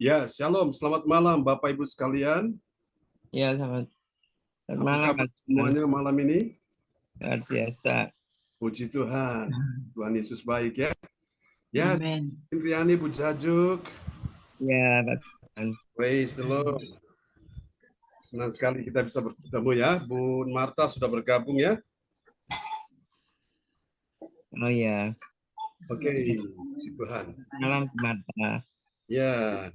Ya, shalom. Selamat malam Bapak Ibu sekalian. Ya, selamat Apa malam. kabar semuanya malam ini? Luar biasa. Puji Tuhan. Tuhan Yesus baik ya. Ya, Amin. Indriani, Bu Jajuk. Ya, Pak. Praise the Lord. Senang sekali kita bisa bertemu ya. Bu Marta sudah bergabung ya. Oh ya. Oke, puji Tuhan. Malam, Marta. Ya.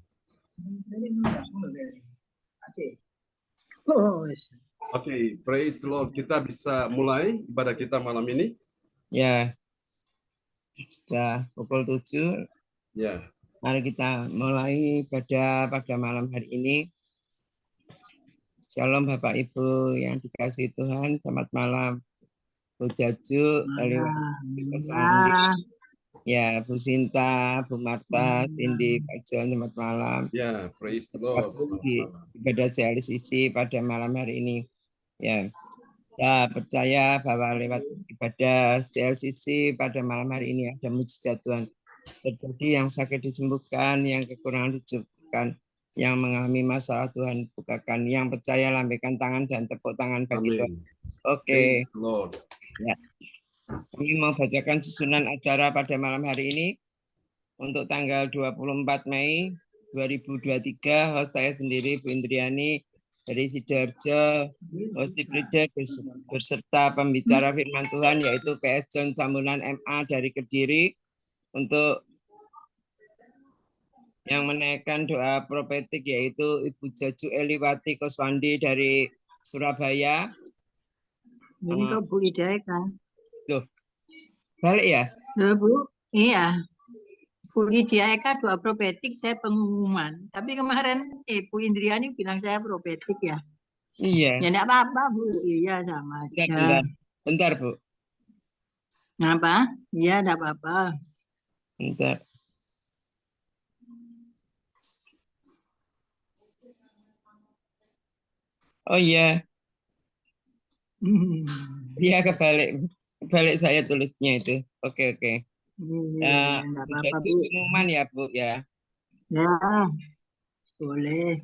Oke, praise the Lord. Kita bisa mulai ibadah kita malam ini. Ya. Sudah pukul 7. Ya. Mari kita mulai pada malam hari ini. Shalom Bapak Ibu yang dikasihi Tuhan. Selamat malam. Bu Jaju, ya, Bu Sinta, Bu Marta, Cindy, Pak John, selamat malam. Ya, praise the Lord. Ibadah CLCC pada malam hari ini. Ya, saya percaya bahwa lewat ibadah CLCC pada malam hari ini ada mujizat Tuhan. Terjadi yang sakit disembuhkan, yang kekurangan disembuhkan, yang mengalami masalah Tuhan bukakan, yang percaya lambaikan tangan dan tepuk tangan bagi Tuhan. Oke. Ya. Kami mau bacakan susunan acara pada malam hari ini untuk tanggal 24 Mei 2023. Host saya sendiri Bu Indriani dari Sidoarjo, worship leader berserta pembicara firman Tuhan yaitu PS John Sambunan MA dari Kediri, untuk yang menaikkan doa profetik yaitu Ibu Jaju Eliwati Koswandi dari Surabaya. Untuk Bu Ida kan. Loh, balik ya? Bu, iya. Bu Lydia Eka doa profetik, saya pengumuman. Tapi kemarin Bu Indriani bilang saya profetik ya. Iya. Ya enggak apa-apa Bu. Iya sama aja. Bentar Bu. Apa? Iya enggak apa-apa. Bentar. Oh iya. Iya kebalik saya tulisnya itu. Oke. Enggak apa-apa Bu. Pengumuman ya Bu ya. Ya. Boleh.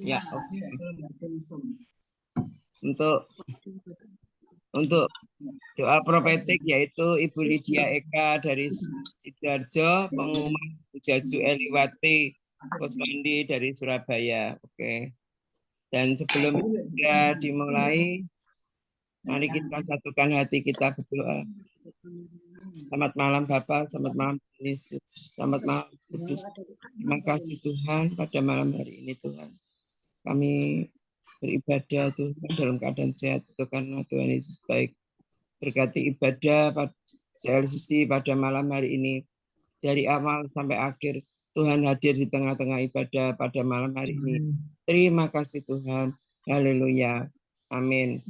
Ya, oke. Untuk doa profetik yaitu Ibu Lydia Eka dari Sidoarjo, pengumuman Bu Jaju Eliwati Koswandi dari Surabaya. Oke. Dan sebelum kita dimulai, mari kita satukan hati kita berdoa. Selamat malam Bapak, selamat malam Yesus, selamat malam Kudus. Terima kasih Tuhan pada malam hari ini Tuhan. Kami beribadah Tuhan dalam keadaan sehat itu karena Tuhan Yesus baik. Berkati ibadah pada CLCC pada malam hari ini. Dari awal sampai akhir Tuhan hadir di tengah-tengah ibadah pada malam hari ini. Terima kasih Tuhan. Haleluya. Amin.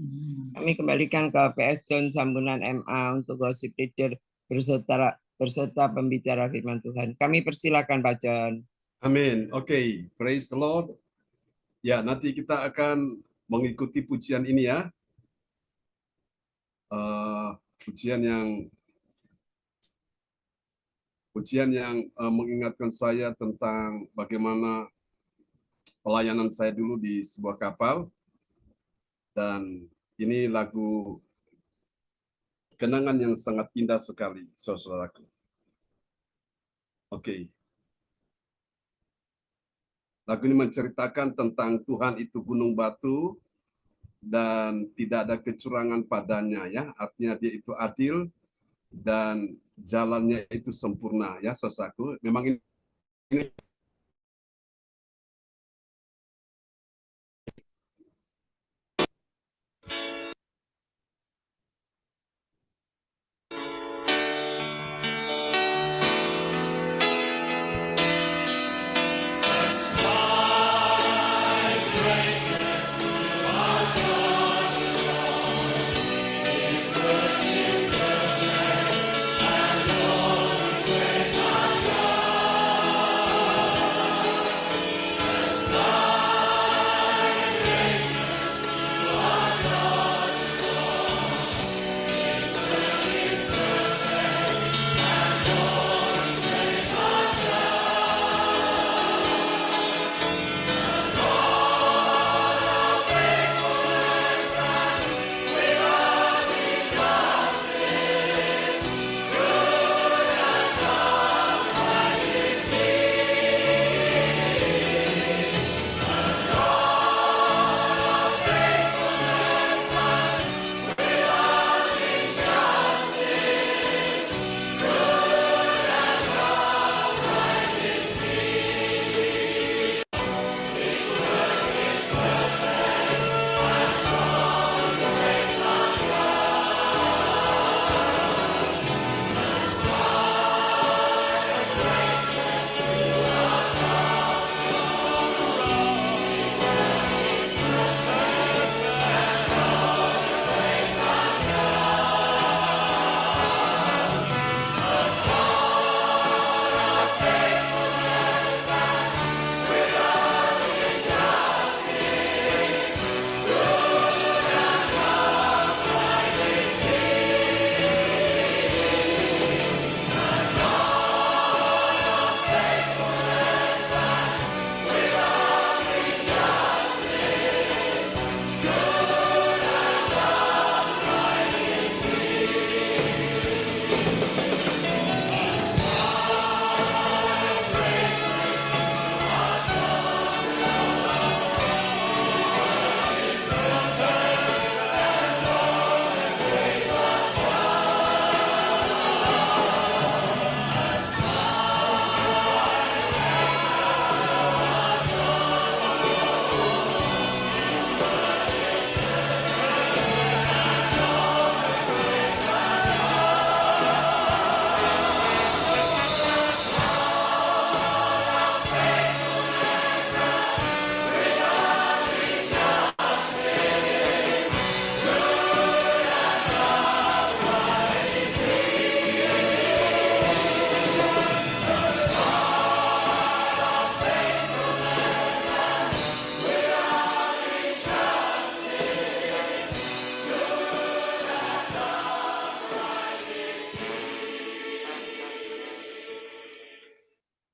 Kami kembalikan ke PS John Sambunan MA untuk worship leader berserta pembicara firman Tuhan. Kami persilakan Pak John. Amin. Oke, praise the Lord. Ya, nanti kita akan mengikuti pujian ini ya. Pujian yang mengingatkan saya tentang bagaimana pelayanan saya dulu di sebuah kapal. Dan ini lagu kenangan yang sangat indah sekali, saudaraku. Oke. Lagu ini menceritakan tentang Tuhan itu gunung batu dan tidak ada kecurangan padanya ya. Artinya dia itu adil dan jalannya itu sempurna ya, saudaraku. Memang ini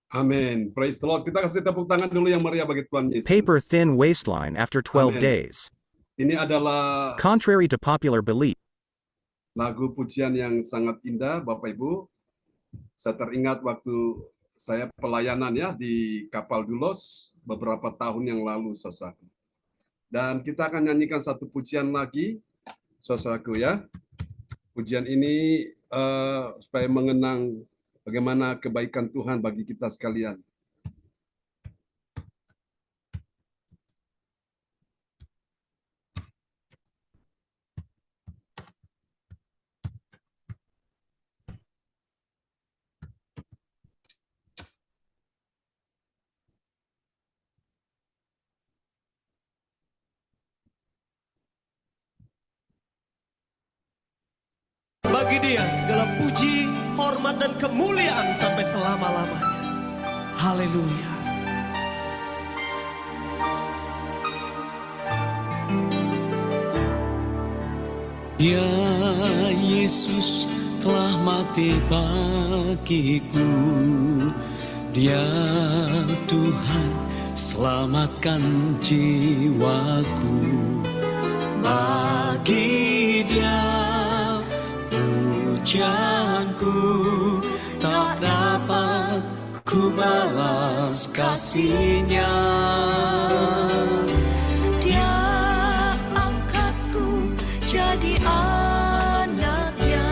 Amin. Praise the Lord. Kita kasih tepuk tangan dulu yang meriah bagi Tuhan Yesus. Paper-thin waistline after 12 Amen. days. Ini adalah Contrary to popular belief, lagu pujian yang sangat indah, Bapak Ibu. Saya teringat waktu saya pelayanan ya di kapal Dulos beberapa tahun yang lalu, saudaraku. Dan kita akan nyanyikan satu pujian lagi, saudaraku ya. Pujian ini supaya mengenang bagaimana kebaikan Tuhan bagi kita sekalian. Bagi Dia segala puji, hormat, dan kemuliaan sampai selama-lamanya. Haleluya. Ya Yesus telah mati bagiku, Dia Tuhan selamatkan jiwaku. Bagi Dia pujianku tak dapat ku balas kasih-Nya. Dia angkatku jadi anaknya,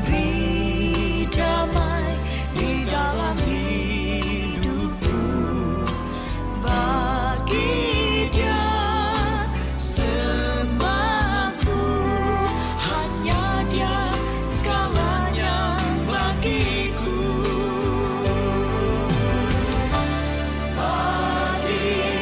beri damai di dalam hidupku. Bagi Dia semuaku, hanya Dia segalanya bagiku. Bagi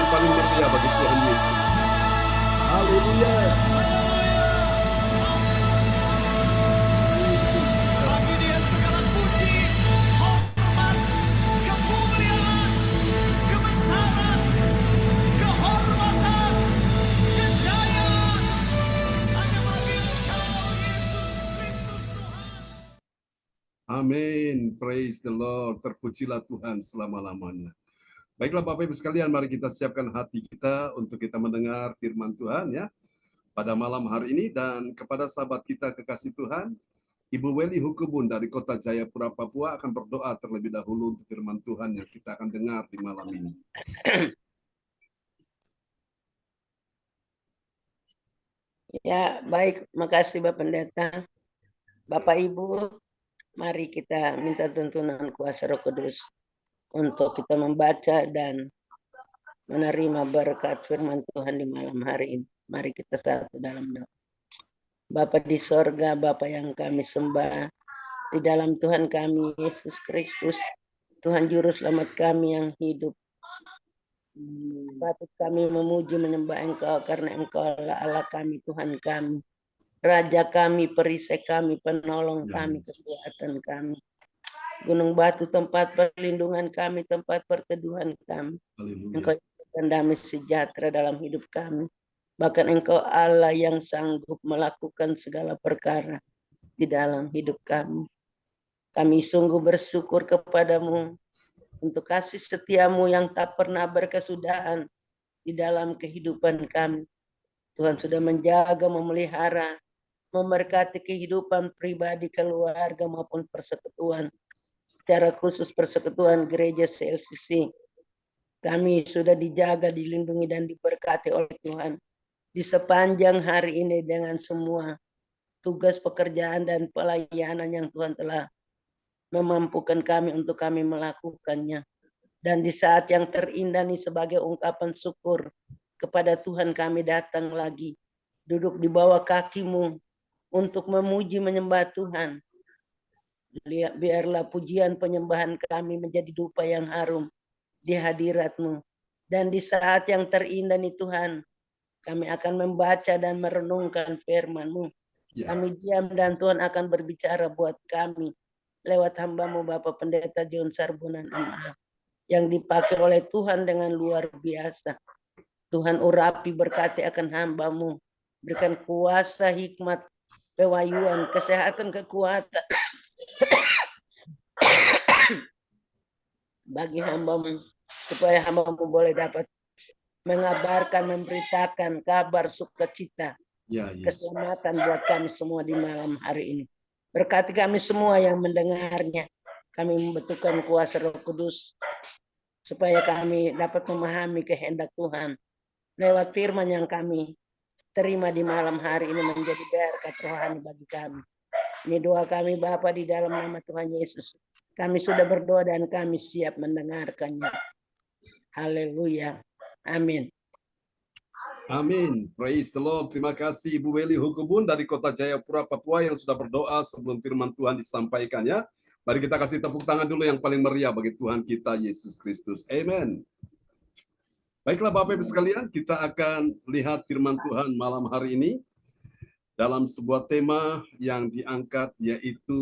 paling meriah bagi Tuhan Yesus. Haleluya. Bagi Dia segala puji, hormat, kemuliaan, kebesaran, kehormatan, kejayaan. Hanya bagi Engkau, Yesus Kristus Tuhan. Amin. Praise the Lord. Terpujilah Tuhan selama-lamanya. Baiklah Bapak Ibu sekalian, mari kita siapkan hati kita untuk kita mendengar firman Tuhan ya pada malam hari ini. Dan kepada sahabat kita kekasih Tuhan, Ibu Weli Hukubun dari Kota Jayapura, Papua akan berdoa terlebih dahulu untuk firman Tuhan yang kita akan dengar di malam ini. Ya, baik. Makasih Bapak Pendeta. Bapak Ibu, mari kita minta tuntunan kuasa Roh Kudus untuk kita membaca dan menerima berkat firman Tuhan di malam hari ini. Mari kita satu dalam doa. Bapa di sorga, Bapa yang kami sembah, di dalam Tuhan kami Yesus Kristus, Tuhan Juru Selamat kami yang hidup. Patut kami memuji menyembah Engkau karena Engkau adalah Allah kami, Tuhan kami, Raja kami, perisai kami, penolong kami, kekuatan kami. Gunung batu tempat perlindungan kami, tempat perteduhan kami. Engkau berikan damai sejahtera dalam hidup kami. Bahkan Engkau Allah yang sanggup melakukan segala perkara di dalam hidup kami. Kami sungguh bersyukur kepadamu untuk kasih setiamu yang tak pernah berkesudahan di dalam kehidupan kami. Tuhan sudah menjaga, memelihara, memberkati kehidupan pribadi, keluarga maupun persekutuan. Secara khusus persekutuan gereja CLCC. Kami sudah dijaga, dilindungi, dan diberkati oleh Tuhan di sepanjang hari ini dengan semua tugas pekerjaan dan pelayanan yang Tuhan telah memampukan kami untuk kami melakukannya. Dan di saat yang terindah ini sebagai ungkapan syukur kepada Tuhan, kami datang lagi duduk di bawah kaki-Mu untuk memuji menyembah Tuhan. Biarlah pujian penyembahan kami menjadi dupa yang harum di hadirat-Mu. Dan di saat yang terindah nih Tuhan, kami akan membaca dan merenungkan firman-Mu. Kami diam dan Tuhan akan berbicara buat kami lewat hamba-Mu Bapak Pendeta John Sarbunan MA yang dipakai oleh Tuhan dengan luar biasa. Tuhan urapi berkati akan hamba-Mu. Berikan kuasa, hikmat, pewahyuan, kesehatan, kekuatan bagi hamba-Mu, supaya hamba-Mu boleh dapat mengabarkan, memberitakan kabar sukacita, keselamatan buat kami semua di malam hari ini. Berkati kami semua yang mendengarnya. Kami membutuhkan kuasa Roh Kudus supaya kami dapat memahami kehendak Tuhan lewat firman yang kami terima di malam hari ini menjadi berkat rohani bagi kami. Ini doa kami Bapa di dalam nama Tuhan Yesus. Kami sudah berdoa dan kami siap mendengarkannya. Haleluya. Amin. Amin. Praise the Lord. Terima kasih Ibu Weli Hukubun dari Kota Jayapura, Papua yang sudah berdoa sebelum firman Tuhan disampaikan ya. Mari kita kasih tepuk tangan dulu yang paling meriah bagi Tuhan kita Yesus Kristus. Amen. Baiklah Bapak Ibu sekalian, kita akan lihat firman Tuhan malam hari ini dalam sebuah tema yang diangkat yaitu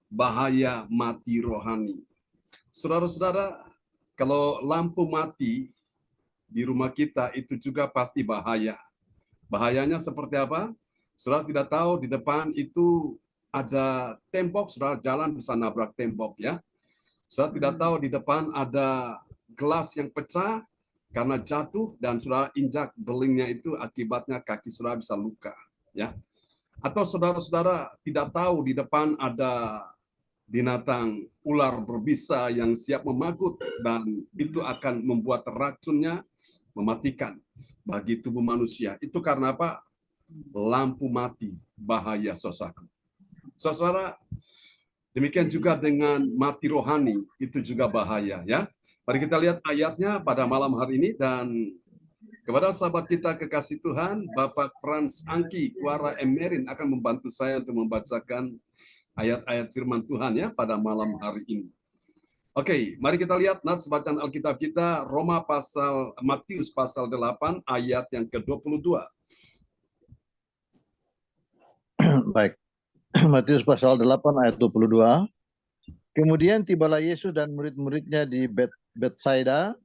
bahaya mati rohani. Saudara-saudara, kalau lampu mati di rumah kita itu juga pasti bahaya. Bahayanya seperti apa? Saudara tidak tahu di depan itu ada tembok, saudara jalan bisa nabrak tembok ya. Saudara tidak tahu di depan ada gelas yang pecah karena jatuh dan saudara injak belingnya itu akibatnya kaki saudara bisa luka ya. Atau saudara-saudara tidak tahu di depan ada binatang ular berbisa yang siap memagut dan itu akan membuat racunnya mematikan bagi tubuh manusia. Itu karena apa? Lampu mati, bahaya saudara. Saudara, demikian juga dengan mati rohani, itu juga bahaya ya. Mari kita lihat ayatnya pada malam hari ini dan kepada sahabat kita kekasih Tuhan, Bapak Frans Angki Kuara Emerin akan membantu saya untuk membacakan ayat-ayat firman Tuhan ya pada malam hari ini. Oke, mari kita lihat nats bacaan Alkitab kita Matius pasal 8 ayat yang ke-22. Baik. Matius pasal 8 ayat 22. Kemudian tibalah Yesus dan murid-muridnya di Betsaida.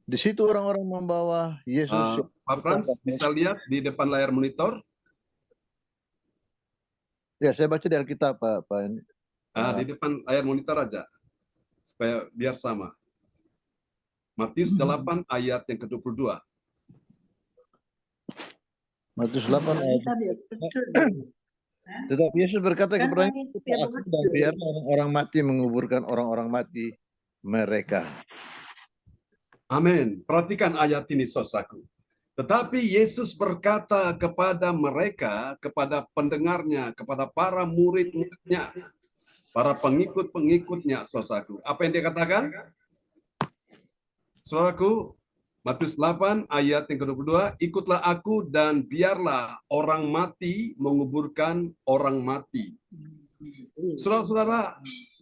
Di situ orang-orang membawa Yesus. Pak Frans, bisa lihat di depan layar monitor? Ya, saya baca di Alkitab, Pak. Di depan layar monitor aja, supaya biar sama. Matius 8 ayat yang ke-22. Matius 8 ayat. Tetapi Yesus berkata kepada aku, dan biarlah orang-orang mati menguburkan orang-orang mati mereka. Amin. Perhatikan ayat ini, saudaraku. Tetapi Yesus berkata kepada mereka, kepada pendengarnya, kepada para murid-muridnya, para pengikut-pengikutnya, saudaraku. Apa yang dia katakan? Saudaraku, Matius 8 ayat yang ke-22, ikutlah aku dan biarlah orang mati menguburkan orang mati. Saudara-saudara,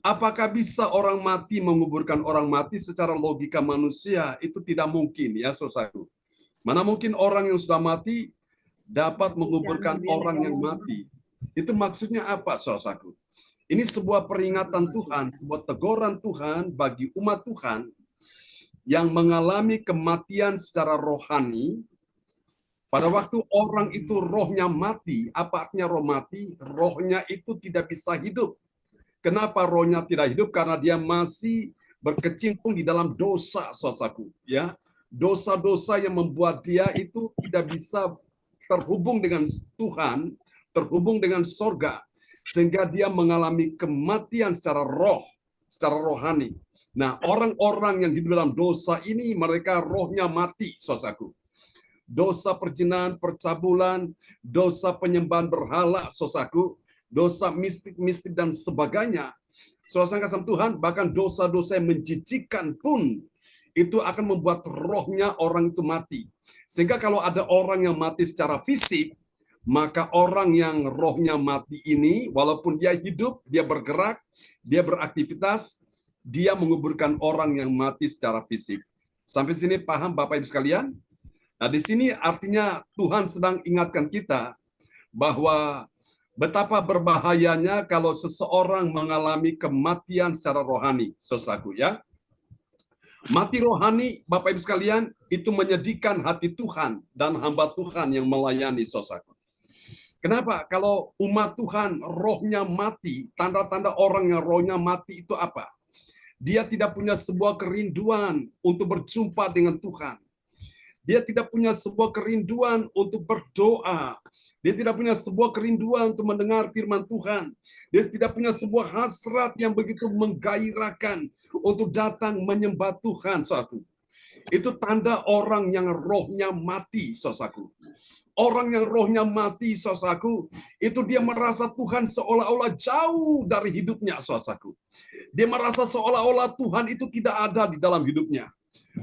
apakah bisa orang mati menguburkan orang mati? Secara logika manusia itu tidak mungkin, ya saudaraku. Mana mungkin orang yang sudah mati dapat menguburkan orang yang mati? Itu maksudnya apa, saudaraku? Ini sebuah peringatan Tuhan, sebuah teguran Tuhan bagi umat Tuhan yang mengalami kematian secara rohani. Pada waktu orang itu rohnya mati, apa artinya roh mati? Rohnya itu tidak bisa hidup. Kenapa rohnya tidak hidup? Karena dia masih berkecimpung di dalam dosa, saudaraku. Ya, dosa-dosa yang membuat dia itu tidak bisa terhubung dengan Tuhan, terhubung dengan sorga, sehingga dia mengalami kematian secara roh, secara rohani. Nah, orang-orang yang hidup dalam dosa ini, mereka rohnya mati, saudaraku. Dosa perzinahan, percabulan, dosa penyembahan berhala, saudaraku, dosa mistik-mistik dan sebagainya. Saudara kasih Tuhan, bahkan dosa-dosa yang menjijikkan pun itu akan membuat rohnya orang itu mati. Sehingga kalau ada orang yang mati secara fisik, maka orang yang rohnya mati ini, walaupun dia hidup, dia bergerak, dia beraktivitas, dia menguburkan orang yang mati secara fisik. Sampai sini paham Bapak Ibu sekalian? Nah, di sini artinya Tuhan sedang ingatkan kita bahwa betapa berbahayanya kalau seseorang mengalami kematian secara rohani, saudaraku, ya. Mati rohani, Bapak Ibu sekalian, itu menyedihkan hati Tuhan dan hamba Tuhan yang melayani, saudaraku. Kenapa? Kalau umat Tuhan rohnya mati, tanda-tanda orang yang rohnya mati itu apa? Dia tidak punya sebuah kerinduan untuk berjumpa dengan Tuhan. Dia tidak punya sebuah kerinduan untuk berdoa. Dia tidak punya sebuah kerinduan untuk mendengar firman Tuhan. Dia tidak punya sebuah hasrat yang begitu menggairahkan untuk datang menyembah Tuhan, saudaraku. Itu tanda orang yang rohnya mati, saudaraku. Orang yang rohnya mati, saudaraku, itu dia merasa Tuhan seolah-olah jauh dari hidupnya, saudaraku. Dia merasa seolah-olah Tuhan itu tidak ada di dalam hidupnya.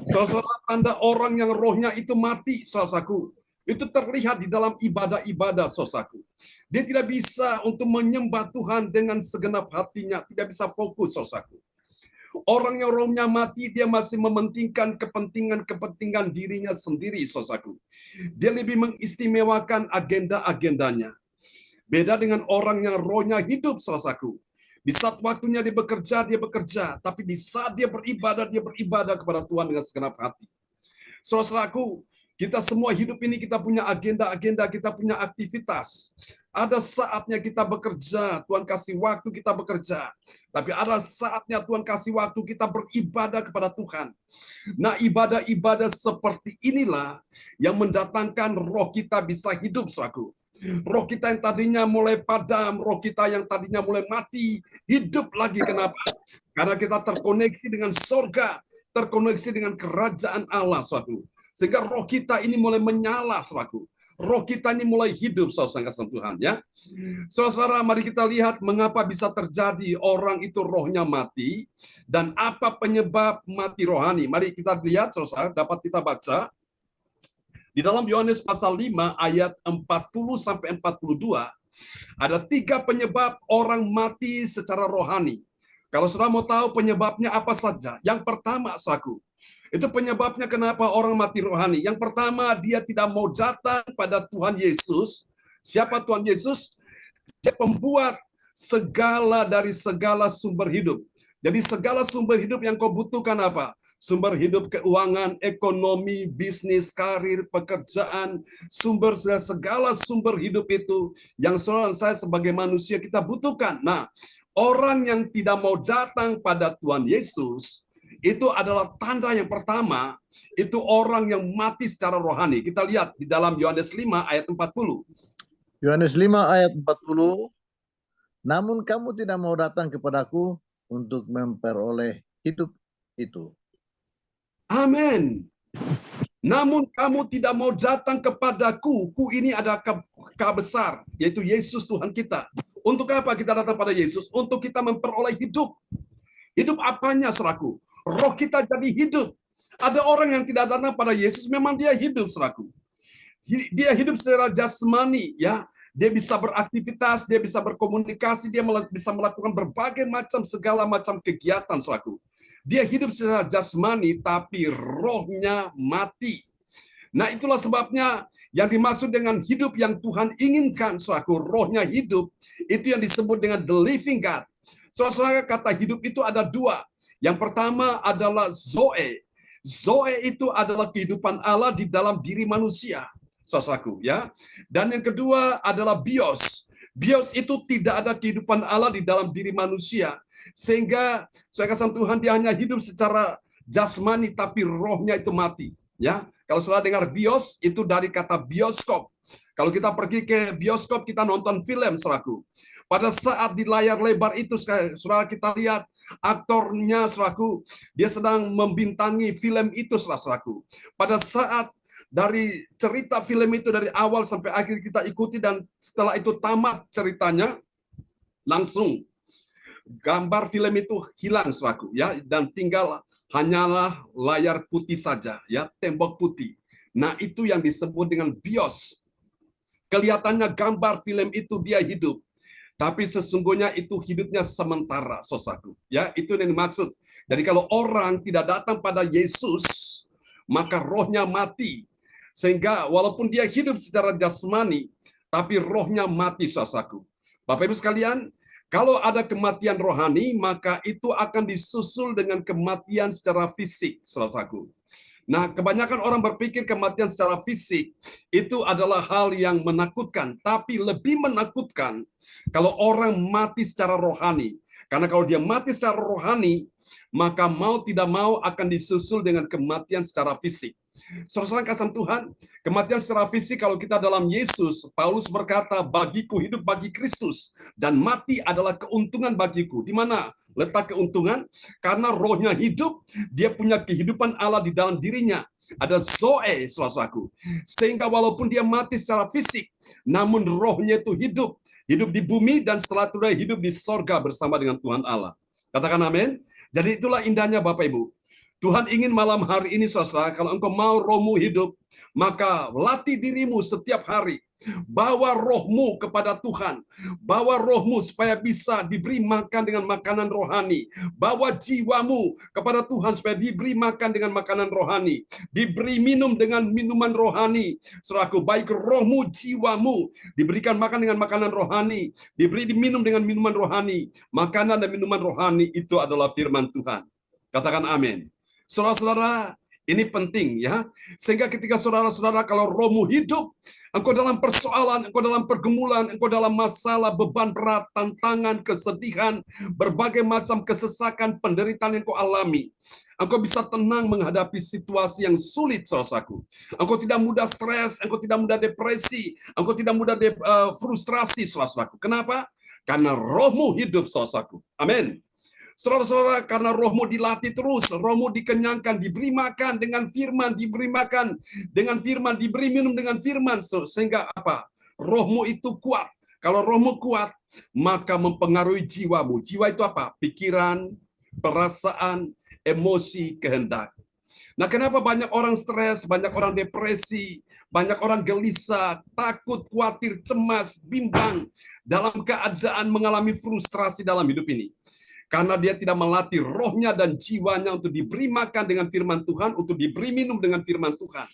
Saudara, tanda orang yang rohnya itu mati, saudaraku, itu terlihat di dalam ibadah-ibadah, saudaraku. Dia tidak bisa untuk menyembah Tuhan dengan segenap hatinya, tidak bisa fokus, saudaraku. Orang yang rohnya mati, dia masih mementingkan kepentingan dirinya sendiri, saudaraku. Dia lebih mengistimewakan agenda-agendanya. Beda dengan orang yang rohnya hidup, saudaraku. Di saat waktunya dia bekerja, tapi di saat dia beribadah kepada Tuhan dengan segenap hati. Saudaraku, kita semua hidup ini kita punya agenda-agenda, kita punya aktivitas. Ada saatnya kita bekerja, Tuhan kasih waktu kita bekerja. Tapi ada saatnya Tuhan kasih waktu kita beribadah kepada Tuhan. Nah, ibadah-ibadah seperti inilah yang mendatangkan roh kita bisa hidup, saudaraku. Roh kita yang tadinya mulai padam, roh kita yang tadinya mulai mati, hidup lagi. Kenapa? Karena kita terkoneksi dengan sorga, terkoneksi dengan kerajaan Allah, saudaraku. Sehingga roh kita ini mulai menyala, saudaraku. Roh kita ini mulai hidup, saudara kasih Tuhan, ya. Saudara, mari kita lihat mengapa bisa terjadi orang itu rohnya mati dan apa penyebab mati rohani. Mari kita lihat, saudara, dapat kita baca di dalam Yohanes pasal 5 ayat 40 sampai 42 ada 3 penyebab orang mati secara rohani. Kalau saudara mau tahu penyebabnya apa saja, yang pertama, saudaraku, itu penyebabnya kenapa orang mati rohani. Yang pertama, dia tidak mau datang pada Tuhan Yesus. Siapa Tuhan Yesus? Dia pembuat dari segala sumber hidup. Jadi segala sumber hidup yang kau butuhkan apa? Sumber hidup keuangan, ekonomi, bisnis, karir, pekerjaan, segala sumber hidup itu yang saudara dan saya sebagai manusia kita butuhkan. Nah, orang yang tidak mau datang pada Tuhan Yesus, itu adalah tanda yang pertama, itu orang yang mati secara rohani. Kita lihat di dalam Yohanes 5 ayat 40. Yohanes 5 ayat 40. Namun kamu tidak mau datang kepadaku untuk memperoleh hidup itu. Amin. Namun kamu tidak mau datang kepadaku. Ku ini ada K besar, yaitu Yesus Tuhan kita. Untuk apa kita datang pada Yesus? Untuk kita memperoleh hidup. Hidup apanya, saudaraku? Roh kita jadi hidup. Ada orang yang tidak datang pada Yesus, memang dia hidup, saudaraku. Dia hidup secara jasmani, ya. Dia bisa beraktivitas, dia bisa berkomunikasi, dia bisa melakukan berbagai macam segala macam kegiatan, saudaraku. Dia hidup secara jasmani, tapi rohnya mati. Nah, itulah sebabnya yang dimaksud dengan hidup yang Tuhan inginkan, saudaraku, rohnya hidup, itu yang disebut dengan the living God. Saudara, kata hidup itu ada dua. Yang pertama adalah Zoe. Zoe itu adalah kehidupan Allah di dalam diri manusia, saudaraku, ya. Dan yang kedua adalah bios. Bios itu tidak ada kehidupan Allah di dalam diri manusia. Sehingga saya kasih Tuhan dia hanya hidup secara jasmani tapi rohnya itu mati, ya. Kalau saudara dengar bios itu dari kata bioskop. Kalau kita pergi ke bioskop kita nonton film, saudaraku. Pada saat di layar lebar itu, saudara, kita lihat aktornya, saudaraku, dia sedang membintangi film itu, saudaraku. Pada saat dari cerita film itu dari awal sampai akhir kita ikuti dan setelah itu tamat ceritanya, langsung gambar film itu hilang, saudaraku, ya, dan tinggal hanyalah layar putih saja, ya, tembok putih. Nah, itu yang disebut dengan bios. Kelihatannya gambar film itu dia hidup. Tapi sesungguhnya itu hidupnya sementara, saudaraku. Ya, itu yang dimaksud. Jadi kalau orang tidak datang pada Yesus, maka rohnya mati. Sehingga walaupun dia hidup secara jasmani, tapi rohnya mati, saudaraku. Bapak Ibu sekalian, kalau ada kematian rohani, maka itu akan disusul dengan kematian secara fisik, saudaraku. Nah, kebanyakan orang berpikir kematian secara fisik itu adalah hal yang menakutkan, tapi lebih menakutkan kalau orang mati secara rohani. Karena kalau dia mati secara rohani, maka mau tidak mau akan disusul dengan kematian secara fisik. Saudara kasih Tuhan, kematian secara fisik kalau kita dalam Yesus, Paulus berkata, bagiku hidup bagi Kristus, dan mati adalah keuntungan bagiku. Di mana letak keuntungan? Karena rohnya hidup, dia punya kehidupan Allah di dalam dirinya. Ada Zoe, saudaraku. Sehingga walaupun dia mati secara fisik, namun rohnya itu hidup. Hidup di bumi dan setelah itu dia hidup di sorga bersama dengan Tuhan Allah. Katakan amin. Jadi itulah indahnya Bapak Ibu. Tuhan ingin malam hari ini, saudara, kalau engkau mau rohmu hidup, maka latih dirimu setiap hari. Bawa rohmu kepada Tuhan. Bawa rohmu supaya bisa diberi makan dengan makanan rohani. Bawa jiwamu kepada Tuhan supaya diberi makan dengan makanan rohani. Diberi minum dengan minuman rohani. Saudaraku, baik rohmu, jiwamu diberikan makan dengan makanan rohani. Diberi minum dengan minuman rohani. Makanan dan minuman rohani itu adalah firman Tuhan. Katakan amin. Saudara-saudara, ini penting ya. Sehingga ketika saudara-saudara kalau rohmu hidup, engkau dalam persoalan, engkau dalam pergumulan, engkau dalam masalah, beban berat, tantangan, kesedihan, berbagai macam kesesakan, penderitaan yang kau alami. Engkau bisa tenang menghadapi situasi yang sulit, saudaraku. Engkau tidak mudah stres, engkau tidak mudah depresi, engkau tidak mudah frustrasi, saudaraku. Kenapa? Karena rohmu hidup, saudaraku. Amin. Saudara-saudara, karena rohmu dilatih terus, rohmu dikenyangkan, diberi makan dengan firman, diberi makan dengan firman, diberi minum dengan firman, sehingga apa? Rohmu itu kuat. Kalau rohmu kuat, maka mempengaruhi jiwamu. Jiwa itu apa? Pikiran, perasaan, emosi, kehendak. Nah, kenapa banyak orang stres, banyak orang depresi, banyak orang gelisah, takut, khawatir, cemas, bimbang, dalam keadaan mengalami frustrasi dalam hidup ini? Karena dia tidak melatih rohnya dan jiwanya untuk diberi makan dengan firman Tuhan, untuk diberi minum dengan firman Tuhan.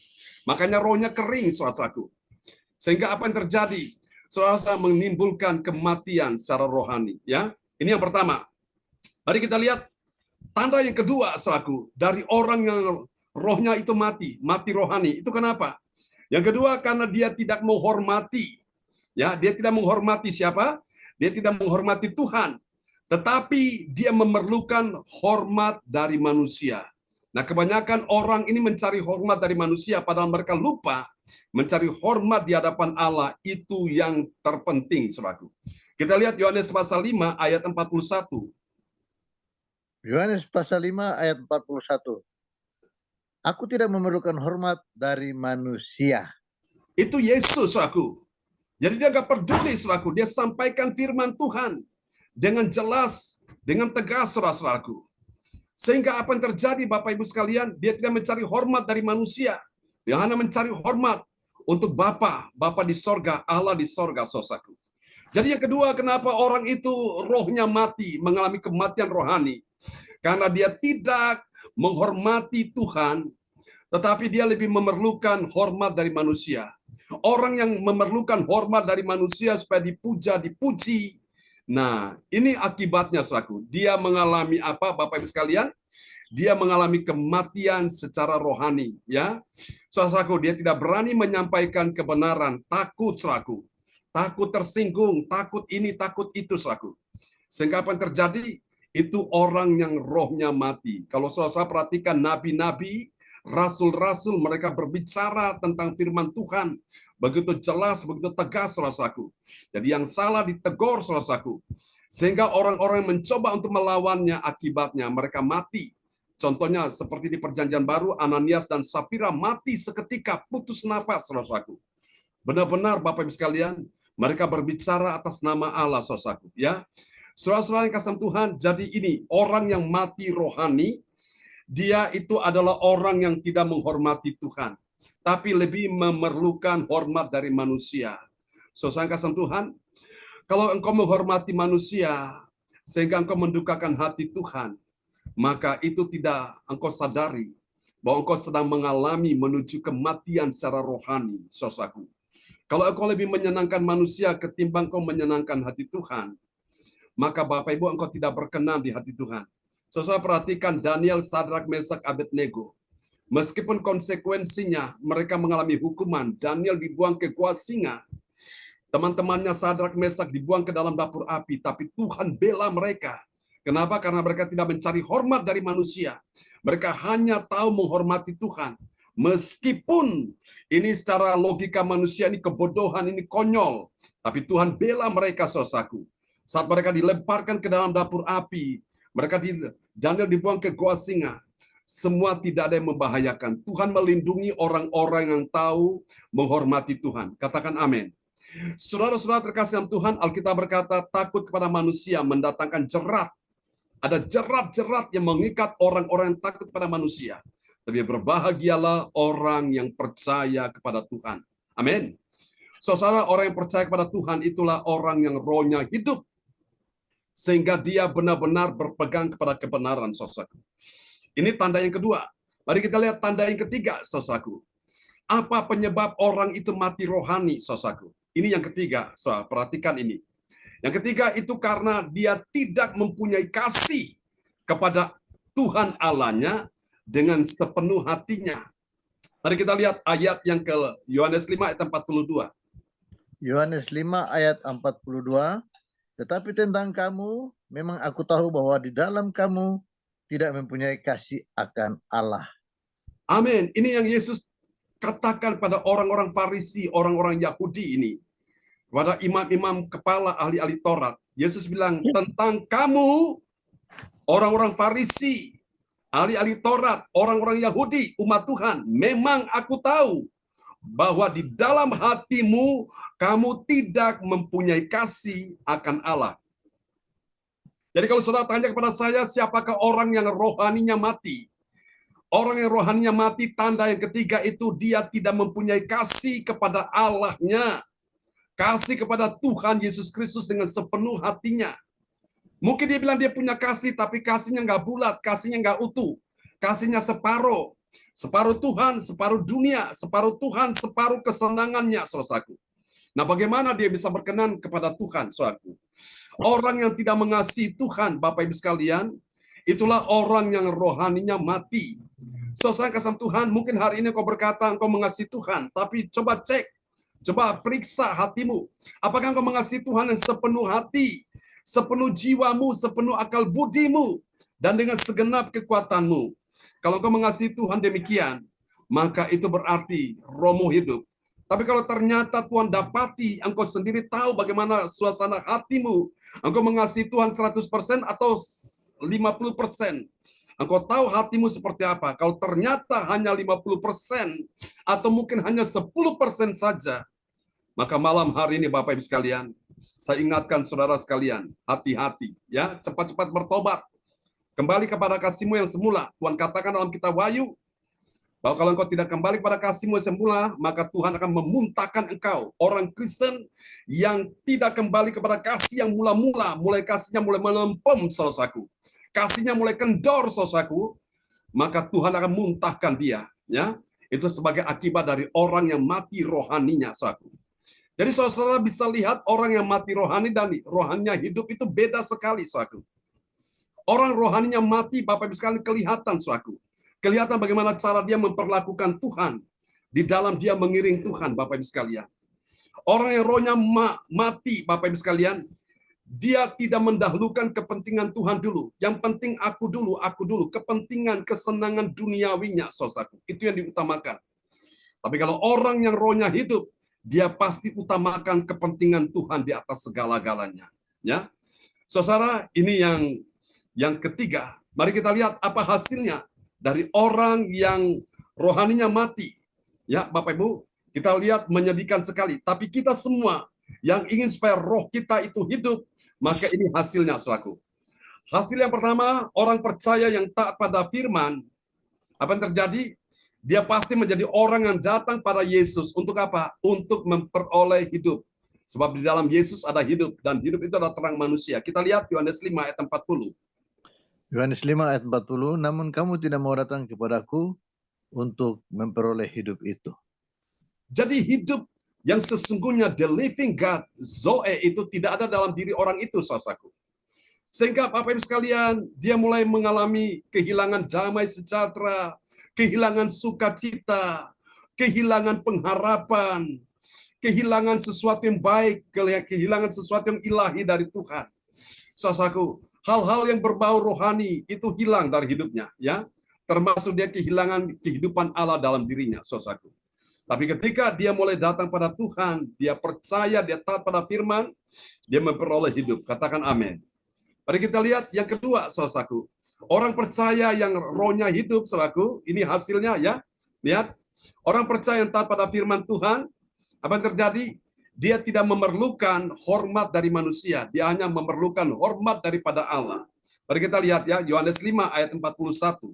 Makanya rohnya kering, saudaraku. Sehingga apa yang terjadi? Saudara, menimbulkan kematian secara rohani. Ya, ini yang pertama. Mari kita lihat tanda yang kedua, saudaraku, dari orang yang rohnya itu mati rohani. Itu kenapa? Yang kedua, karena dia tidak menghormati. Ya, dia tidak menghormati siapa? Dia tidak menghormati Tuhan. Tetapi dia memerlukan hormat dari manusia. Nah, kebanyakan orang ini mencari hormat dari manusia, padahal mereka lupa mencari hormat di hadapan Allah. Itu yang terpenting, saudaraku. Kita lihat Yohanes pasal 5 ayat 41. Yohanes pasal 5 ayat 41. Aku tidak memerlukan hormat dari manusia. Itu Yesus, saudaraku. Jadi dia gak peduli, saudaraku. Dia sampaikan firman Tuhan dengan jelas, dengan tegas, saudara-saudaraku. Sehingga apa yang terjadi, Bapak Ibu sekalian, dia tidak mencari hormat dari manusia. Dia hanya mencari hormat untuk Bapa di sorga, Allah di sorga, saudaraku. Jadi yang kedua, kenapa orang itu rohnya mati, mengalami kematian rohani? Karena dia tidak menghormati Tuhan, tetapi dia lebih memerlukan hormat dari manusia. Orang yang memerlukan hormat dari manusia supaya dipuja, dipuji. Nah, ini akibatnya, saudaraku. Dia mengalami apa, Bapak Ibu sekalian? Dia mengalami kematian secara rohani, ya. Saudaraku, dia tidak berani menyampaikan kebenaran, takut, saudaraku. Takut tersinggung, takut ini, takut itu, saudaraku. Sehingga apa yang terjadi? Itu orang yang rohnya mati. Kalau saudara perhatikan nabi-nabi, rasul-rasul, mereka berbicara tentang firman Tuhan begitu jelas, begitu tegas, saudaraku. Jadi yang salah ditegur, saudaraku. Sehingga orang-orang yang mencoba untuk melawannya, akibatnya mereka mati. Contohnya seperti di Perjanjian Baru, Ananias dan Safira mati seketika, putus nafas, saudaraku. Benar-benar Bapak Ibu sekalian, mereka berbicara atas nama Allah, saudaraku. Ya, saudara-saudara yang kasih Tuhan, jadi ini orang yang mati rohani, dia itu adalah orang yang tidak menghormati Tuhan, tapi lebih memerlukan hormat dari manusia. Saudara kasih Tuhan, kalau engkau menghormati manusia, sehingga engkau mendukakan hati Tuhan, maka itu tidak engkau sadari bahwa engkau sedang mengalami menuju kematian secara rohani, saudaraku. Kalau engkau lebih menyenangkan manusia ketimbang engkau menyenangkan hati Tuhan, maka Bapak Ibu engkau tidak berkenan di hati Tuhan. Saudara perhatikan Daniel, Sadrak, Mesak, Abednego. Meskipun konsekuensinya mereka mengalami hukuman, Daniel dibuang ke gua singa. Teman-temannya Sadrak, Mesak dibuang ke dalam dapur api, tapi Tuhan bela mereka. Kenapa? Karena mereka tidak mencari hormat dari manusia. Mereka hanya tahu menghormati Tuhan. Meskipun ini secara logika manusia ini kebodohan, ini konyol. Tapi Tuhan bela mereka, saudaraku. Saat mereka dilemparkan ke dalam dapur api, Daniel dibuang ke gua singa. Semua tidak ada yang membahayakan. Tuhan melindungi orang-orang yang tahu menghormati Tuhan. Katakan amin. Saudara-saudara terkasih dalam Tuhan, Alkitab berkata, takut kepada manusia mendatangkan jerat. Ada jerat-jerat yang mengikat orang-orang yang takut kepada manusia. Tapi berbahagialah orang yang percaya kepada Tuhan. Amin. Saudara, orang yang percaya kepada Tuhan itulah orang yang rohnya hidup. Sehingga dia benar-benar berpegang kepada kebenaran, saudaraku. Ini tanda yang kedua. Mari kita lihat tanda yang ketiga, saudaraku. Apa penyebab orang itu mati rohani, saudaraku? Ini yang ketiga, saudara. Perhatikan ini. Yang ketiga itu karena dia tidak mempunyai kasih kepada Tuhan Allahnya dengan sepenuh hatinya. Mari kita lihat ayat yang ke Yohanes 5 ayat 42. Yohanes 5 ayat 42. Tetapi tentang kamu, memang aku tahu bahwa di dalam kamu tidak mempunyai kasih akan Allah. Amin. Ini yang Yesus katakan pada orang-orang Farisi, orang-orang Yahudi ini. Kepada imam-imam kepala ahli-ahli Taurat. Yesus bilang, tentang kamu, orang-orang Farisi, ahli-ahli Taurat, orang-orang Yahudi, umat Tuhan, memang aku tahu bahwa di dalam hatimu kamu tidak mempunyai kasih akan Allah. Jadi kalau saudara tanya kepada saya, siapakah orang yang rohaninya mati? Orang yang rohaninya mati, tanda yang ketiga itu dia tidak mempunyai kasih kepada Allahnya. Kasih kepada Tuhan Yesus Kristus dengan sepenuh hatinya. Mungkin dia bilang dia punya kasih, tapi kasihnya nggak bulat, kasihnya nggak utuh. Kasihnya separuh. Separuh Tuhan, separuh dunia, separuh Tuhan, separuh kesenangannya, saudaraku. Nah, bagaimana dia bisa berkenan kepada Tuhan, saudaraku? Orang yang tidak mengasihi Tuhan, Bapak Ibu sekalian, itulah orang yang rohaninya mati. Saudara kasih Tuhan, mungkin hari ini kau berkata engkau mengasihi Tuhan, tapi coba cek, coba periksa hatimu. Apakah engkau mengasihi Tuhan yang sepenuh hati, sepenuh jiwamu, sepenuh akal budimu, dan dengan segenap kekuatanmu? Kalau engkau mengasihi Tuhan demikian, maka itu berarti rohmu hidup. Tapi kalau ternyata Tuhan dapati, engkau sendiri tahu bagaimana suasana hatimu, engkau mengasihi Tuhan 100% atau 50%. Engkau tahu hatimu seperti apa. Kalau ternyata hanya 50% atau mungkin hanya 10% saja, maka malam hari ini Bapak Ibu sekalian, saya ingatkan saudara sekalian, hati-hati ya, cepat-cepat bertobat. Kembali kepada kasihmu yang semula. Tuhan katakan dalam kitab Wahyu, bahwa kalau engkau tidak kembali kepada kasihmu yang semula, maka Tuhan akan memuntahkan engkau. Orang Kristen yang tidak kembali kepada kasih yang mula-mula, mulai kasihnya mulai melempem, saudaraku. Kasihnya mulai kendor, saudaraku, maka Tuhan akan muntahkan dia. Ya, itu sebagai akibat dari orang yang mati rohaninya, saudaraku. Jadi saudara bisa lihat orang yang mati rohani dan rohaninya hidup itu beda sekali, saudaraku. Orang rohaninya mati, Bapak Ibu sekalian, kelihatan, saudaraku. Kelihatan bagaimana cara dia memperlakukan Tuhan di dalam dia mengiring Tuhan, Bapak Ibu sekalian. Orang yang rohnya mati, Bapak Ibu sekalian, dia tidak mendahulukan kepentingan Tuhan dulu. Yang penting aku dulu. Kepentingan, kesenangan duniawinya, saudaraku. Itu yang diutamakan. Tapi kalau orang yang rohnya hidup, dia pasti utamakan kepentingan Tuhan di atas segala-galanya. Ya, saudara, ini yang ketiga. Mari kita lihat apa hasilnya dari orang yang rohaninya mati. Ya, Bapak Ibu, kita lihat menyedihkan sekali. Tapi kita semua yang ingin supaya roh kita itu hidup, maka ini hasilnya, saudaraku. Hasil yang pertama, orang percaya yang taat pada firman, apa yang terjadi? Dia pasti menjadi orang yang datang pada Yesus. Untuk apa? Untuk memperoleh hidup. Sebab di dalam Yesus ada hidup, dan hidup itu adalah terang manusia. Kita lihat Yohanes 5 ayat 40. Yohanes 5 ayat 40, namun kamu tidak mau datang kepadaku untuk memperoleh hidup itu. Jadi hidup yang sesungguhnya, the living God, Zoe, itu tidak ada dalam diri orang itu, saudaraku. Sehingga Bapak Ibu sekalian, dia mulai mengalami kehilangan damai sejahtera, kehilangan sukacita, kehilangan pengharapan, kehilangan sesuatu yang baik, kehilangan sesuatu yang ilahi dari Tuhan. Saudaraku, hal-hal yang berbau rohani itu hilang dari hidupnya, ya. Termasuk dia kehilangan kehidupan Allah dalam dirinya, saudaraku. Tapi ketika dia mulai datang pada Tuhan, dia percaya, dia taat pada firman, dia memperoleh hidup. Katakan amin. Mari kita lihat yang kedua, saudaraku. Orang percaya yang rohnya hidup, saudaraku, ini hasilnya ya. Lihat, orang percaya yang taat pada firman Tuhan, apa yang terjadi? Dia tidak memerlukan hormat dari manusia, dia hanya memerlukan hormat daripada Allah. Mari kita lihat ya, Yohanes 5 ayat 41.